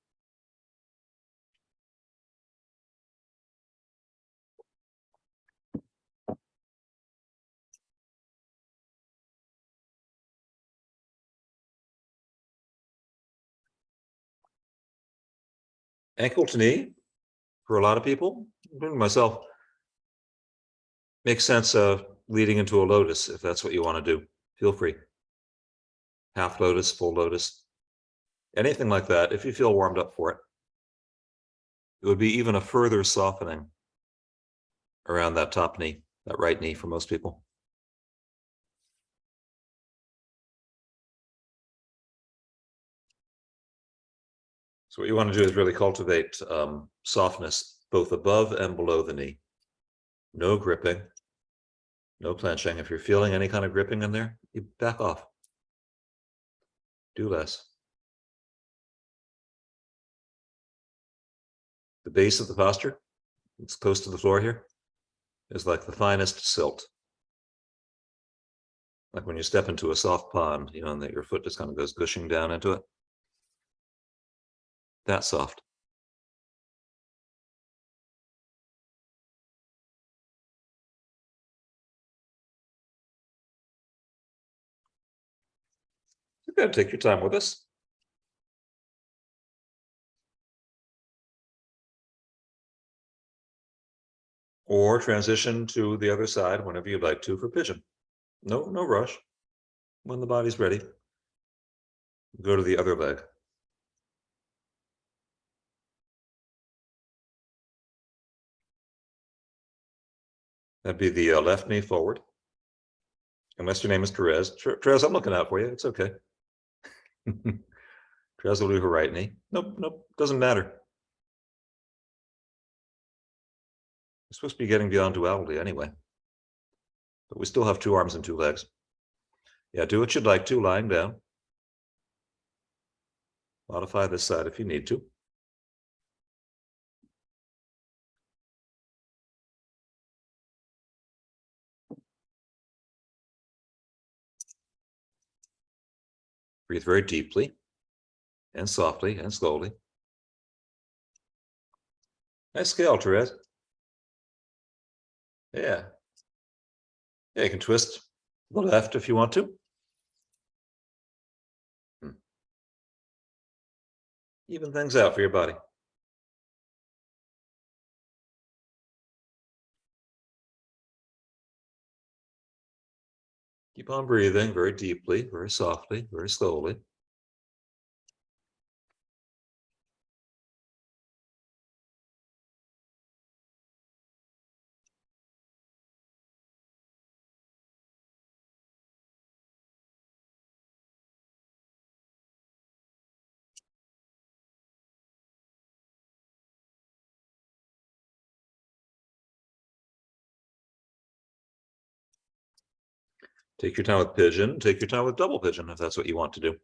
Ankle to knee, for a lot of people, including myself, makes sense leading into a lotus, if that's what you want to do. Feel free. Half lotus, full lotus, anything like that, if you feel warmed up for it. It would be even a further softening around that top knee, that right knee for most people. So what you want to do is really cultivate softness both above and below the knee. No gripping, no clenching. If you're feeling any kind of gripping in there, you back off. Do less. The base of the posture, it's close to the floor here, is like the finest silt. Like when you step into a soft pond, you know, and that your foot just kind of goes gushing down into it. That soft. Good. Take your time with us. Or transition to the other side whenever you'd like to for pigeon. No rush. When the body's ready, go to the other leg. That'd be the left knee forward. Unless your name is Therese. Therese, I'm looking out for you. It's okay. Therese will do her right knee. Nope, doesn't matter. We're supposed to be getting beyond duality anyway. But we still have 2 arms and 2 legs. Yeah, do what you'd like to, lying down. Modify this side if you need to. Breathe very deeply and softly and slowly. Nice scale, Therese. Yeah. Yeah, you can twist the left if you want to. Even things out for your body. Keep on breathing very deeply, very softly, very slowly. Take your time with pigeon. Take your time with double pigeon if that's what you want to do.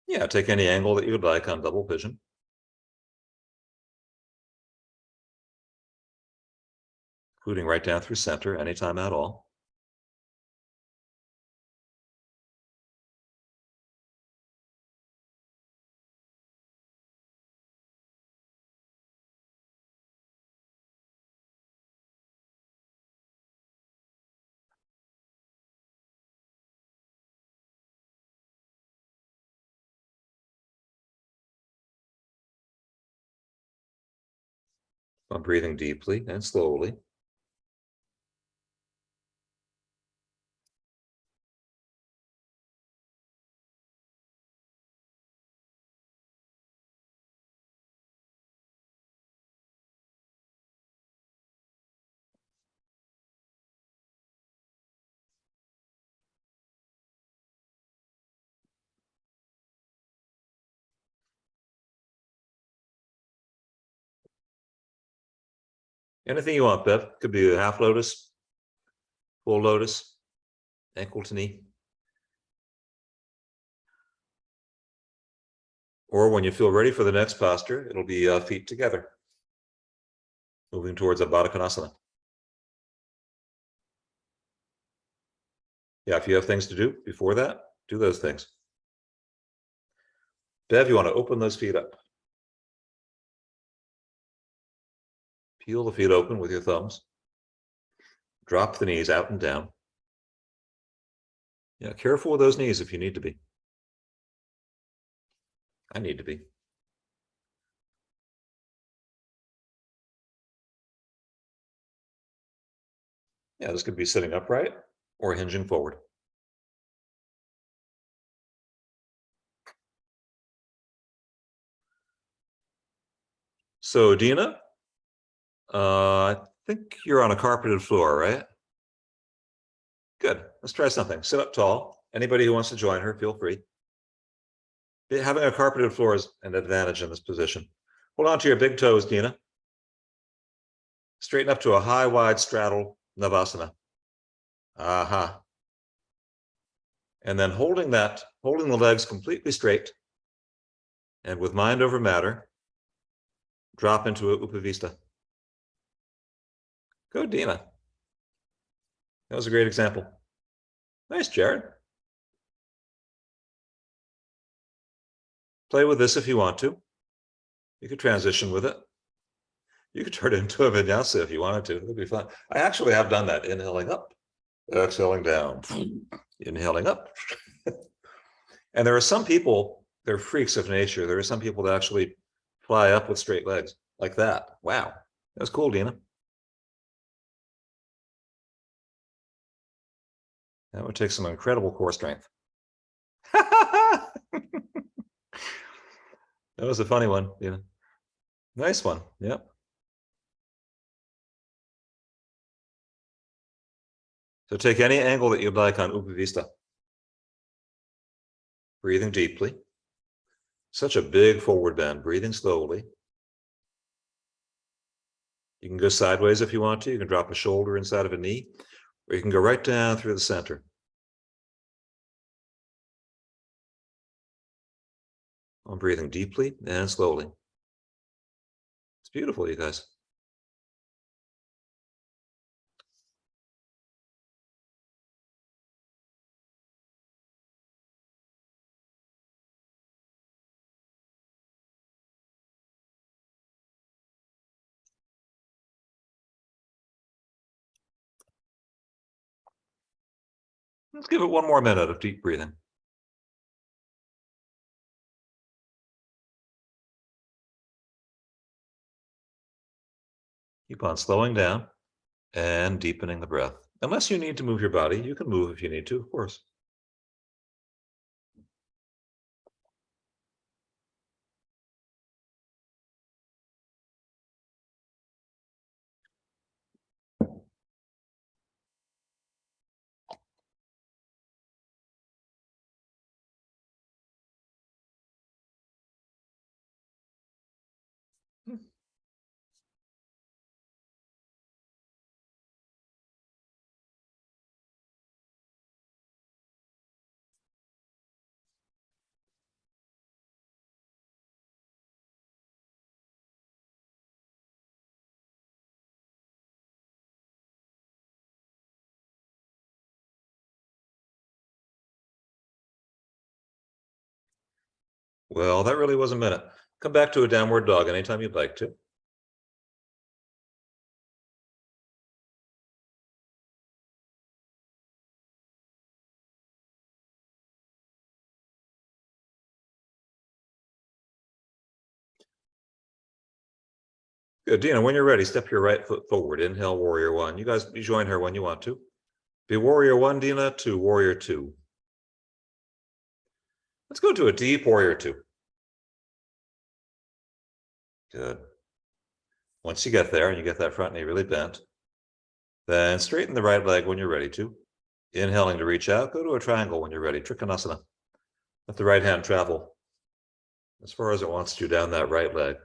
Yeah, take any angle that you would like on double pigeon. Including right down through center anytime at all. I'm breathing deeply and slowly. Anything you want, Bev. Could be a half lotus, full lotus, ankle to knee. Or when you feel ready for the next posture, it'll be feet together, moving towards a Baddha Konasana. Yeah, if you have things to do before that, do those things. Bev, you want to open those feet up. Peel the feet open with your thumbs. Drop the knees out and down. Yeah, careful with those knees if you need to be. I need to be. Yeah, this could be sitting upright or hinging forward. So, Dina, I think you're on a carpeted floor, right? Good. Let's try something. Sit up tall. Anybody who wants to join her, feel free. Having a carpeted floor is an advantage in this position. Hold on to your big toes, Dina. Straighten up to a high, wide straddle Navasana. Aha. And then holding the legs completely straight And with mind over matter, drop into a Upavista. Go, Dina. That was a great example. Nice, Jared. Play with this if you want to. You could transition with it. You could turn it into a vinyasa if you wanted to. It'd be fun. I actually have done that, inhaling up, exhaling down, inhaling up. And there are some people, they're freaks of nature. There are some people that actually fly up with straight legs like that. Wow. That was cool, Dina. That would take some incredible core strength. That was a funny one, Dina. Nice one. Yep. So take any angle that you'd like on Upavista. Breathing deeply. Such a big forward bend, breathing slowly. You can go sideways if you want to. You can drop a shoulder inside of a knee, or you can go right down through the center. I'm breathing deeply and slowly. It's beautiful, you guys. Let's give it one more minute of deep breathing. Keep on slowing down and deepening the breath. Unless you need to move your body, you can move if you need to, of course. Well, that really was a minute. Come back to a downward dog anytime you'd like to. Good, Dina, when you're ready, step your right foot forward. Inhale, warrior one. You guys, you join her when you want to. Be warrior one, Dina, to warrior two. Let's go to a deep warrior two. Good. Once you get there and you get that front knee really bent, then straighten the right leg when you're ready to. Inhaling to reach out, go to a triangle when you're ready. Trikonasana. Let the right hand travel as far as it wants to down that right leg.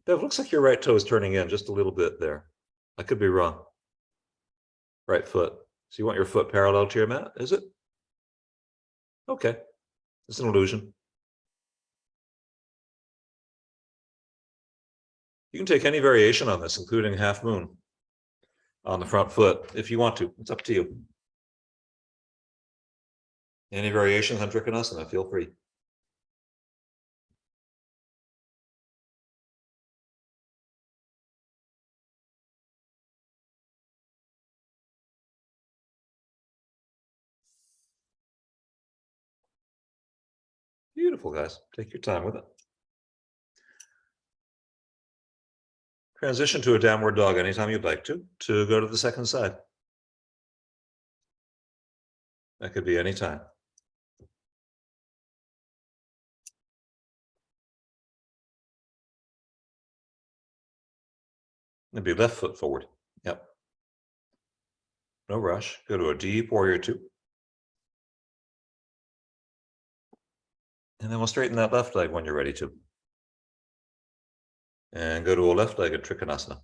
Bev, looks like your right toe is turning in just a little bit there. I could be wrong. Right foot. So you want your foot parallel to your mat, is it? Okay. It's an illusion. You can take any variation on this, including half moon on the front foot, if you want to. It's up to you. Any variations on Trikonasana, feel free. Beautiful, guys. Take your time with it. Transition to a downward dog anytime you'd like to go to the second side. That could be any time. It'd be left foot forward. Yep. No rush. Go to a deep warrior two. And then we'll straighten that left leg when you're ready to. And go to a left-legged Trikonasana.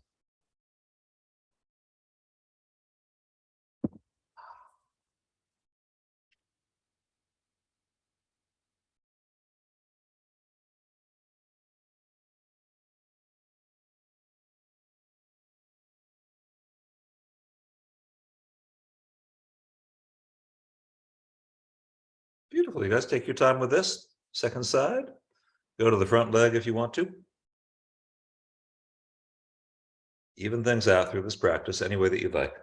Beautiful. You guys take your time with this. Second side. Go to the front leg if you want to. Even things out through this practice any way that you'd like.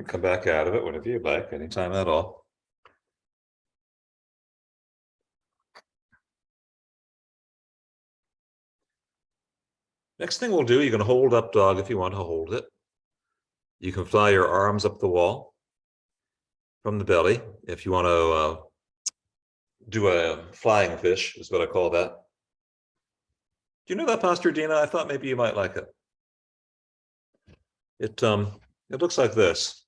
Come back out of it whenever you'd like, anytime at all. Next thing we'll do, you can hold up dog if you want to hold it. You can fly your arms up the wall from the belly if you want to do a flying fish, is what I call that. Do you know that posture, Dina? I thought maybe you might like it. It looks like this.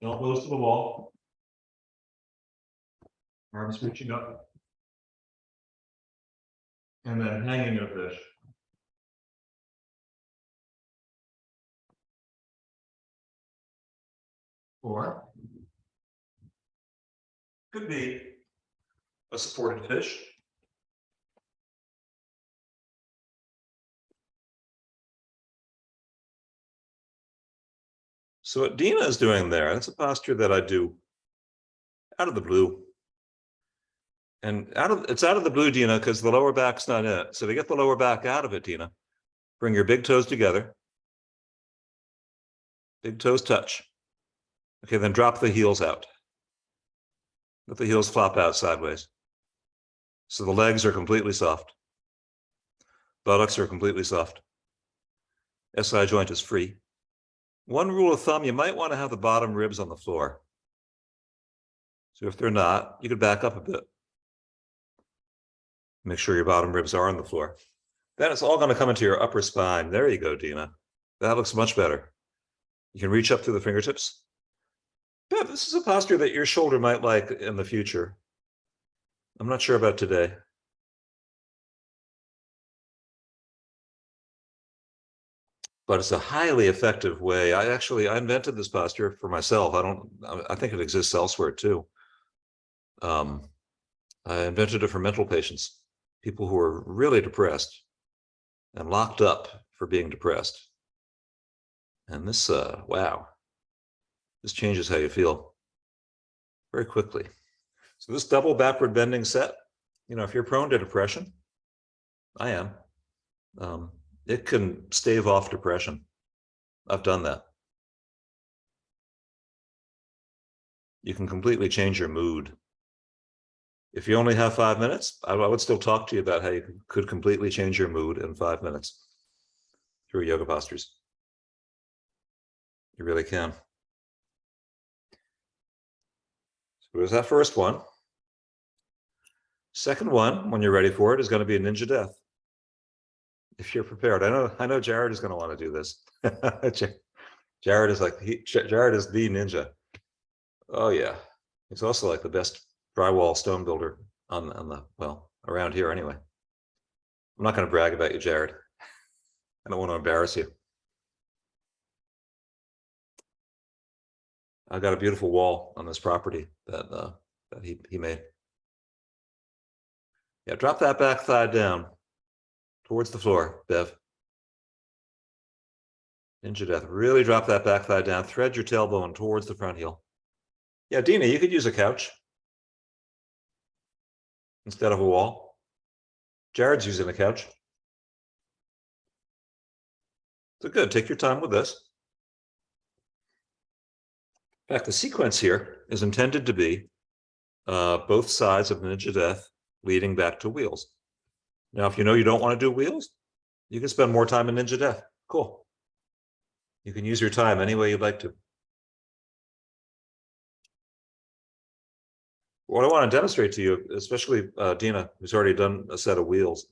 Elbows to the wall. Arms reaching up. And then hanging a fish. Or could be a supported fish. So what Dina is doing there, that's a posture that I do out of the blue. And it's out of the blue, Dina, because the lower back's not in it. So to get the lower back out of it, Dina, bring your big toes together. Big toes touch. Okay, then drop the heels out. Let the heels flop out sideways. So the legs are completely soft. Buttocks are completely soft. SI joint is free. One rule of thumb, you might want to have the bottom ribs on the floor. So if they're not, you could back up a bit. Make sure your bottom ribs are on the floor. Then it's all going to come into your upper spine. There you go, Dina. That looks much better. You can reach up through the fingertips. Bev, this is a posture that your shoulder might like in the future. I'm not sure about today. But it's a highly effective way. I invented this posture for myself. I think it exists elsewhere too. I invented it for mental patients, people who are really depressed and locked up for being depressed. And this, wow, this changes how you feel very quickly. So this double backward bending set, if you're prone to depression, I am, it can stave off depression. I've done that. You can completely change your mood. If you only have 5 minutes, I would still talk to you about how you could completely change your mood in 5 minutes through yoga postures. You really can. So there's that first one. Second one, when you're ready for it, is going to be a ninja death. If you're prepared. I know Jared is going to want to do this. Jared is Jared is the ninja. Oh yeah. He's also like the best drywall stone builder around here anyway. I'm not going to brag about you, Jared. I don't want to embarrass you. I got a beautiful wall on this property that he made. Yeah, drop that back thigh down towards the floor, Bev. Ninja death. Really drop that back thigh down. Thread your tailbone towards the front heel. Yeah, Dina, you could use a couch instead of a wall. Jared's using a couch. So good. Take your time with this. In fact, the sequence here is intended to be both sides of ninja death leading back to wheels. Now, if you know you don't want to do wheels, you can spend more time in ninja death. Cool. You can use your time any way you'd like to. What I want to demonstrate to you, especially Dina, who's already done a set of wheels,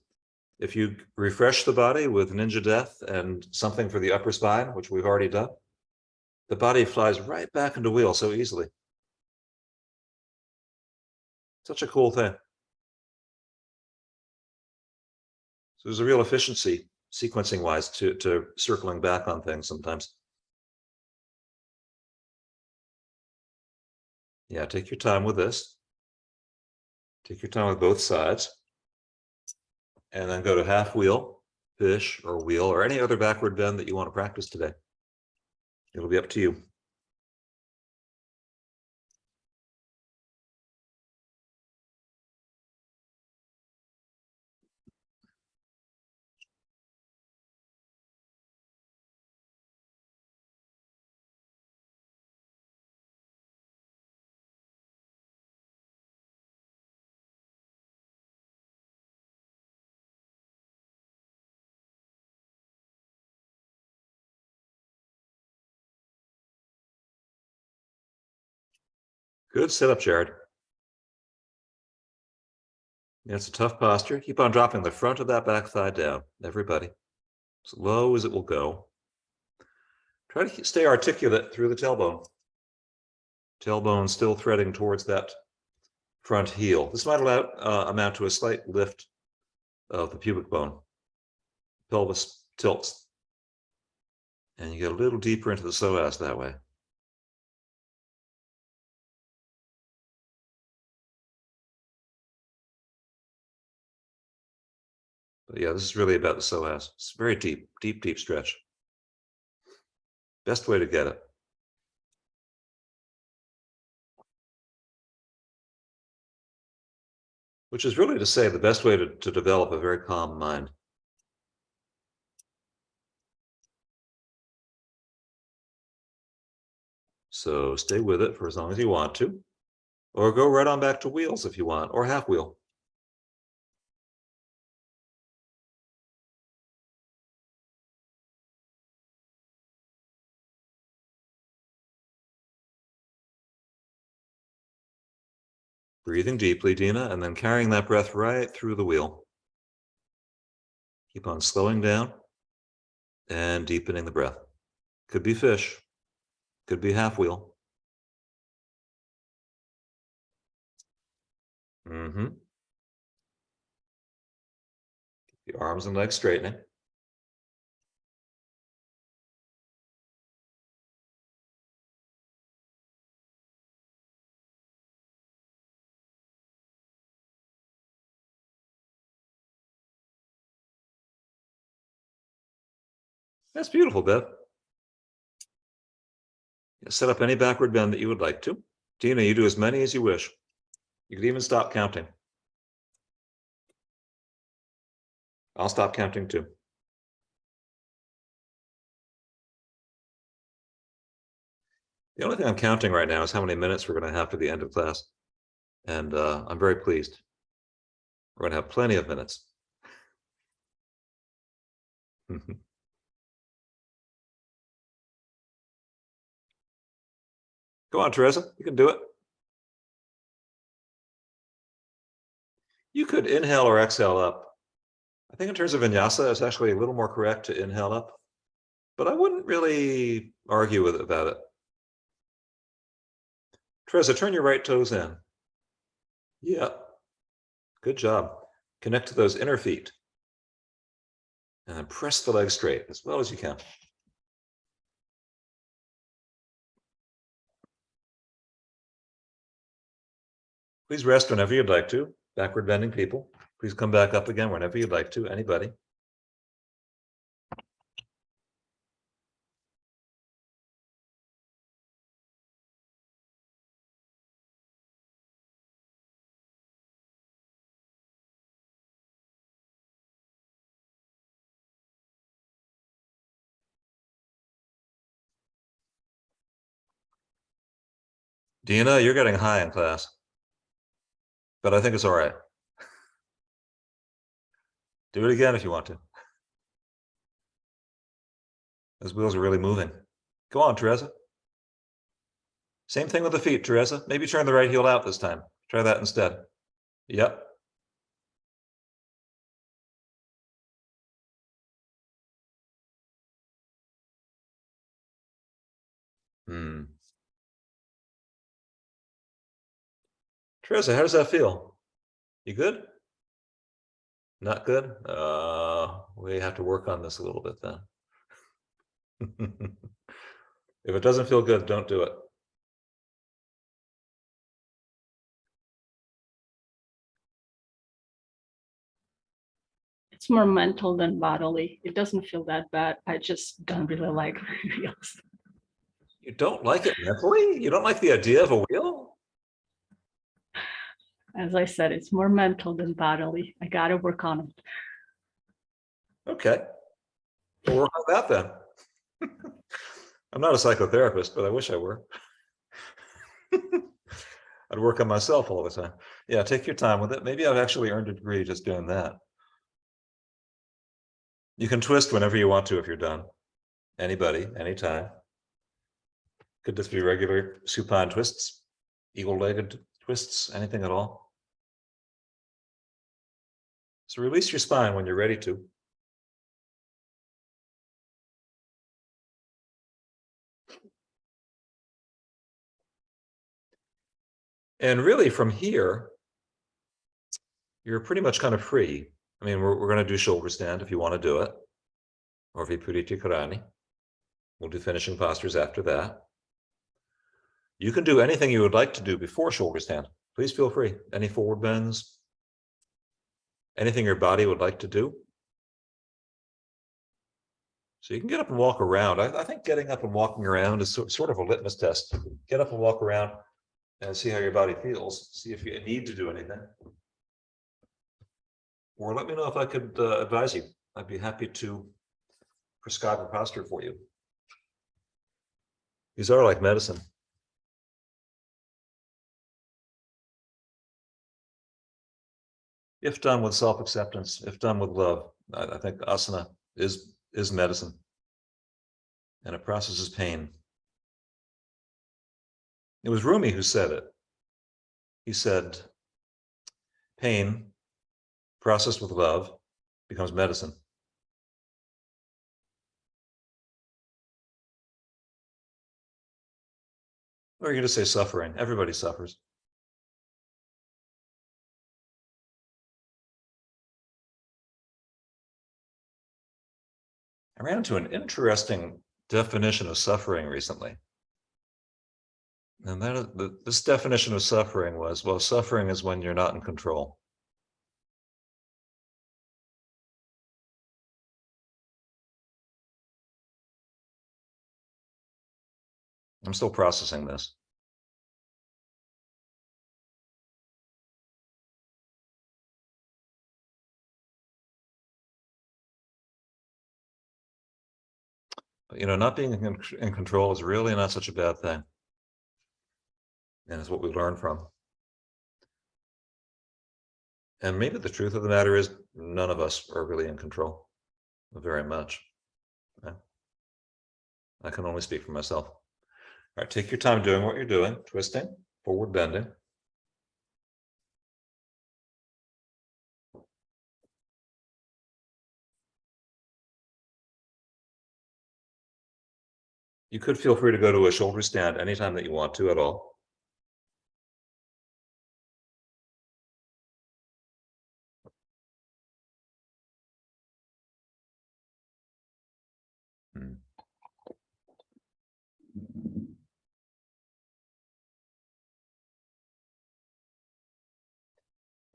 if you refresh the body with ninja death and something for the upper spine, which we've already done, the body flies right back into wheel so easily. Such a cool thing. So there's a real efficiency sequencing wise to circling back on things sometimes. Yeah, take your time with this. Take your time with both sides. And then go to half wheel, fish, or wheel, or any other backward bend that you want to practice today. It'll be up to you. Good sit-up, Jared. Yeah, it's a tough posture. Keep on dropping the front of that back thigh down, everybody. As low as it will go. Try to stay articulate through the tailbone. Tailbone still threading towards that front heel. This might amount to a slight lift of the pubic bone. Pelvis tilts. And you get a little deeper into the psoas that way. But yeah, this is really about the psoas. It's a very deep, deep, deep stretch. Best way to get it. Which is really to say the best way to develop a very calm mind. So stay with it for as long as you want to, or go right on back to wheels if you want, or half wheel. Breathing deeply, Dina, and then carrying that breath right through the wheel. Keep on slowing down and deepening the breath. Could be fish, could be half wheel. The arms and legs straightening. That's beautiful, Beth. Set up any backward bend that you would like to. Dina, you do as many as you wish. You could even stop counting. I'll stop counting too. The only thing I'm counting right now is how many minutes we're going to have to the end of class. And I'm very pleased. We're going to have plenty of minutes. Go on, Teresa. You can do it. You could inhale or exhale up. I think in terms of vinyasa, it's actually a little more correct to inhale up. But I wouldn't really argue with it about it. Teresa, turn your right toes in. Yeah. Good job. Connect to those inner feet. And then press the legs straight as well as you can. Please rest whenever you'd like to. Backward bending people. Please come back up again whenever you'd like to. Anybody. Dina, you're getting high in class. But I think it's all right. Do it again if you want to. Those wheels are really moving. Go on, Teresa. Same thing with the feet, Teresa. Maybe turn the right heel out this time. Try that instead. Yep. Teresa, how does that feel? You good? Not good? We have to work on this a little bit then. If it doesn't feel good, don't do it. It's more mental than bodily. It doesn't feel that bad. I just don't really like wheels. You don't like it mentally? You don't like the idea of a wheel? As I said, it's more mental than bodily. I got to work on it. Okay. We'll work on that then. I'm not a psychotherapist, but I wish I were. I'd work on myself all the time. Yeah, take your time with it. Maybe I've actually earned a degree just doing that. You can twist whenever you want to if you're done. Anybody, anytime. Could this be regular supine twists? Eagle-legged twists? Anything at all? So release your spine when you're ready to. And really from here, you're pretty much kind of free. I mean, we're going to do shoulder stand if you want to do it, or Viparita Karani. We'll do finishing postures after that. You can do anything you would like to do before shoulder stand. Please feel free. Any forward bends, anything your body would like to do. So you can get up and walk around. I think getting up and walking around is sort of a litmus test. Get up and walk around and see how your body feels. See if you need to do anything. Or let me know if I could advise you. I'd be happy to prescribe a posture for you. These are like medicine. If done with self-acceptance, if done with love, I think asana is medicine, and it processes pain. It was Rumi who said it. He said, pain processed with love becomes medicine. Or you could just say suffering. Everybody suffers. I ran into an interesting definition of suffering recently. And this definition of suffering was, well, suffering is when you're not in control. I'm still processing this. But, not being in control is really not such a bad thing. And it's what we learn from. And maybe the truth of the matter is none of us are really in control very much. Yeah. I can only speak for myself. All right, take your time doing what you're doing, twisting, forward bending. You could feel free to go to a shoulder stand anytime that you want to at all.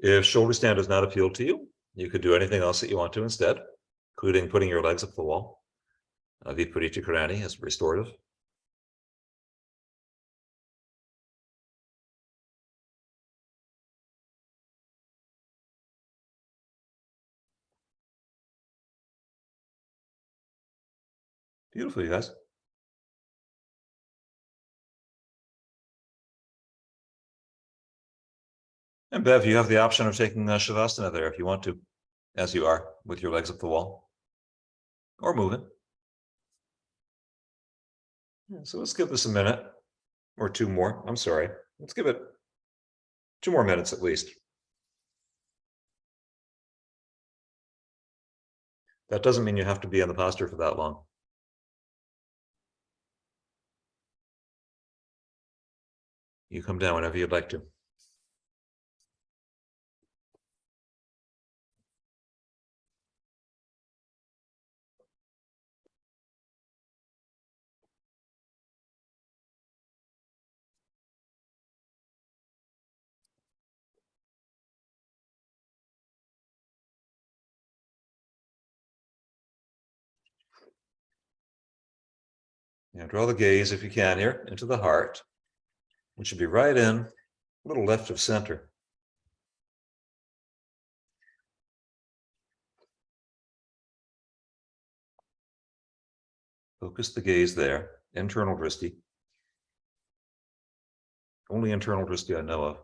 If shoulder stand does not appeal to you, you could do anything else that you want to instead, including putting your legs up the wall. Viparita Karani is restorative. Beautiful, you guys. And Bev, you have the option of taking Shavasana there if you want to, as you are, with your legs up the wall, or moving. Yeah, so let's give this a minute or two more. I'm sorry. Let's give it 2 more minutes at least. That doesn't mean you have to be in the posture for that long. You come down whenever you'd like to. And draw the gaze, if you can, here into the heart, which should be right in, a little left of center. Focus the gaze there, internal drishti. Only internal drishti I know of.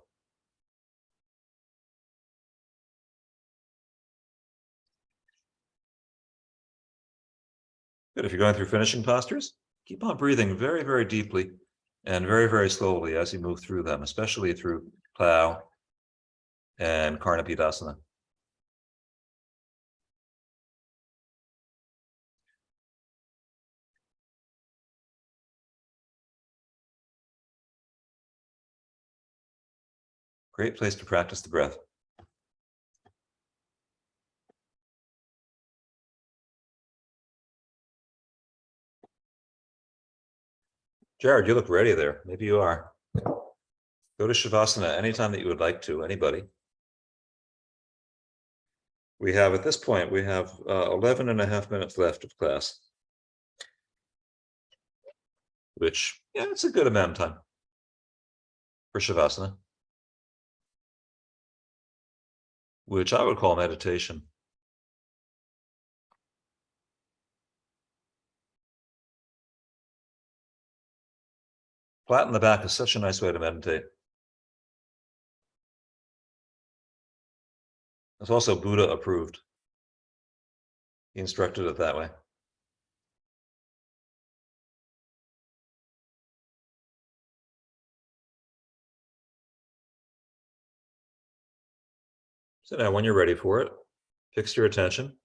Good. If you're going through finishing postures, keep on breathing very, very deeply and very, very slowly as you move through them, especially through plow and Karnapidasana. Great place to practice the breath. Jared, you look ready there. Maybe you are. Go to Shavasana anytime that you would like to, anybody. We have, at this point, we have 11 and a half minutes left of class, which, yeah, it's a good amount of time for Shavasana, which I would call meditation. Flatten the back is such a nice way to meditate. It's also Buddha approved. He instructed it that way. So now when you're ready for it, fix your attention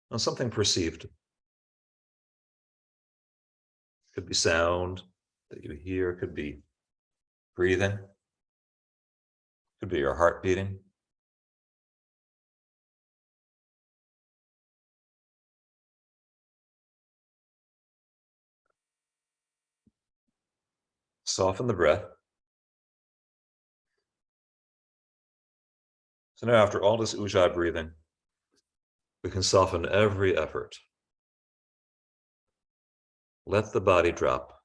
on something perceived. Could be sound that you hear, could be breathing, could be your heart beating. Soften the breath. So now after all this ujjayi breathing, we can soften every effort. Let the body drop.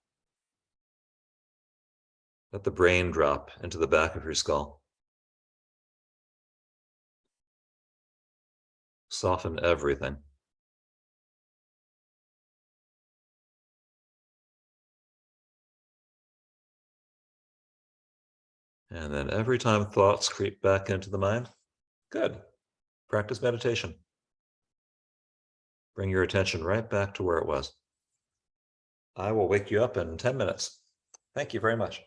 Let the brain drop into the back of your skull. Soften everything. And then every time thoughts creep back into the mind, good. Practice meditation. Bring your attention right back to where it was. I will wake you up in 10 minutes. Thank you very much.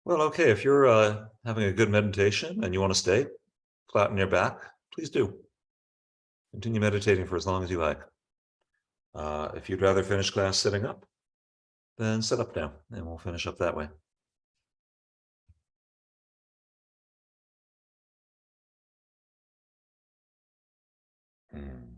Well, okay, if you're having a good meditation and you want to stay flat on your back, please do. Continue meditating for as long as you like. If you'd rather finish class sitting up, then sit up now, and we'll finish up that way. Mm.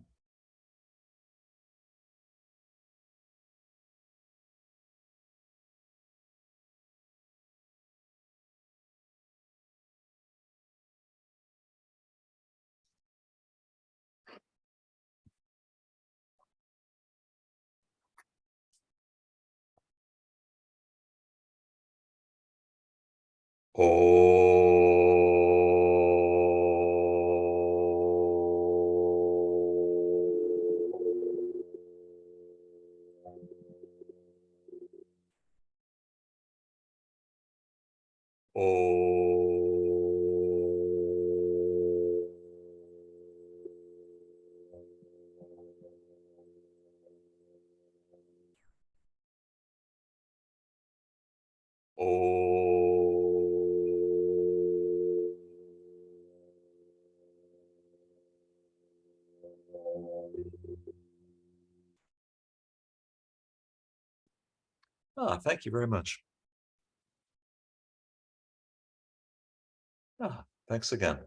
Thank you very much. Thanks again.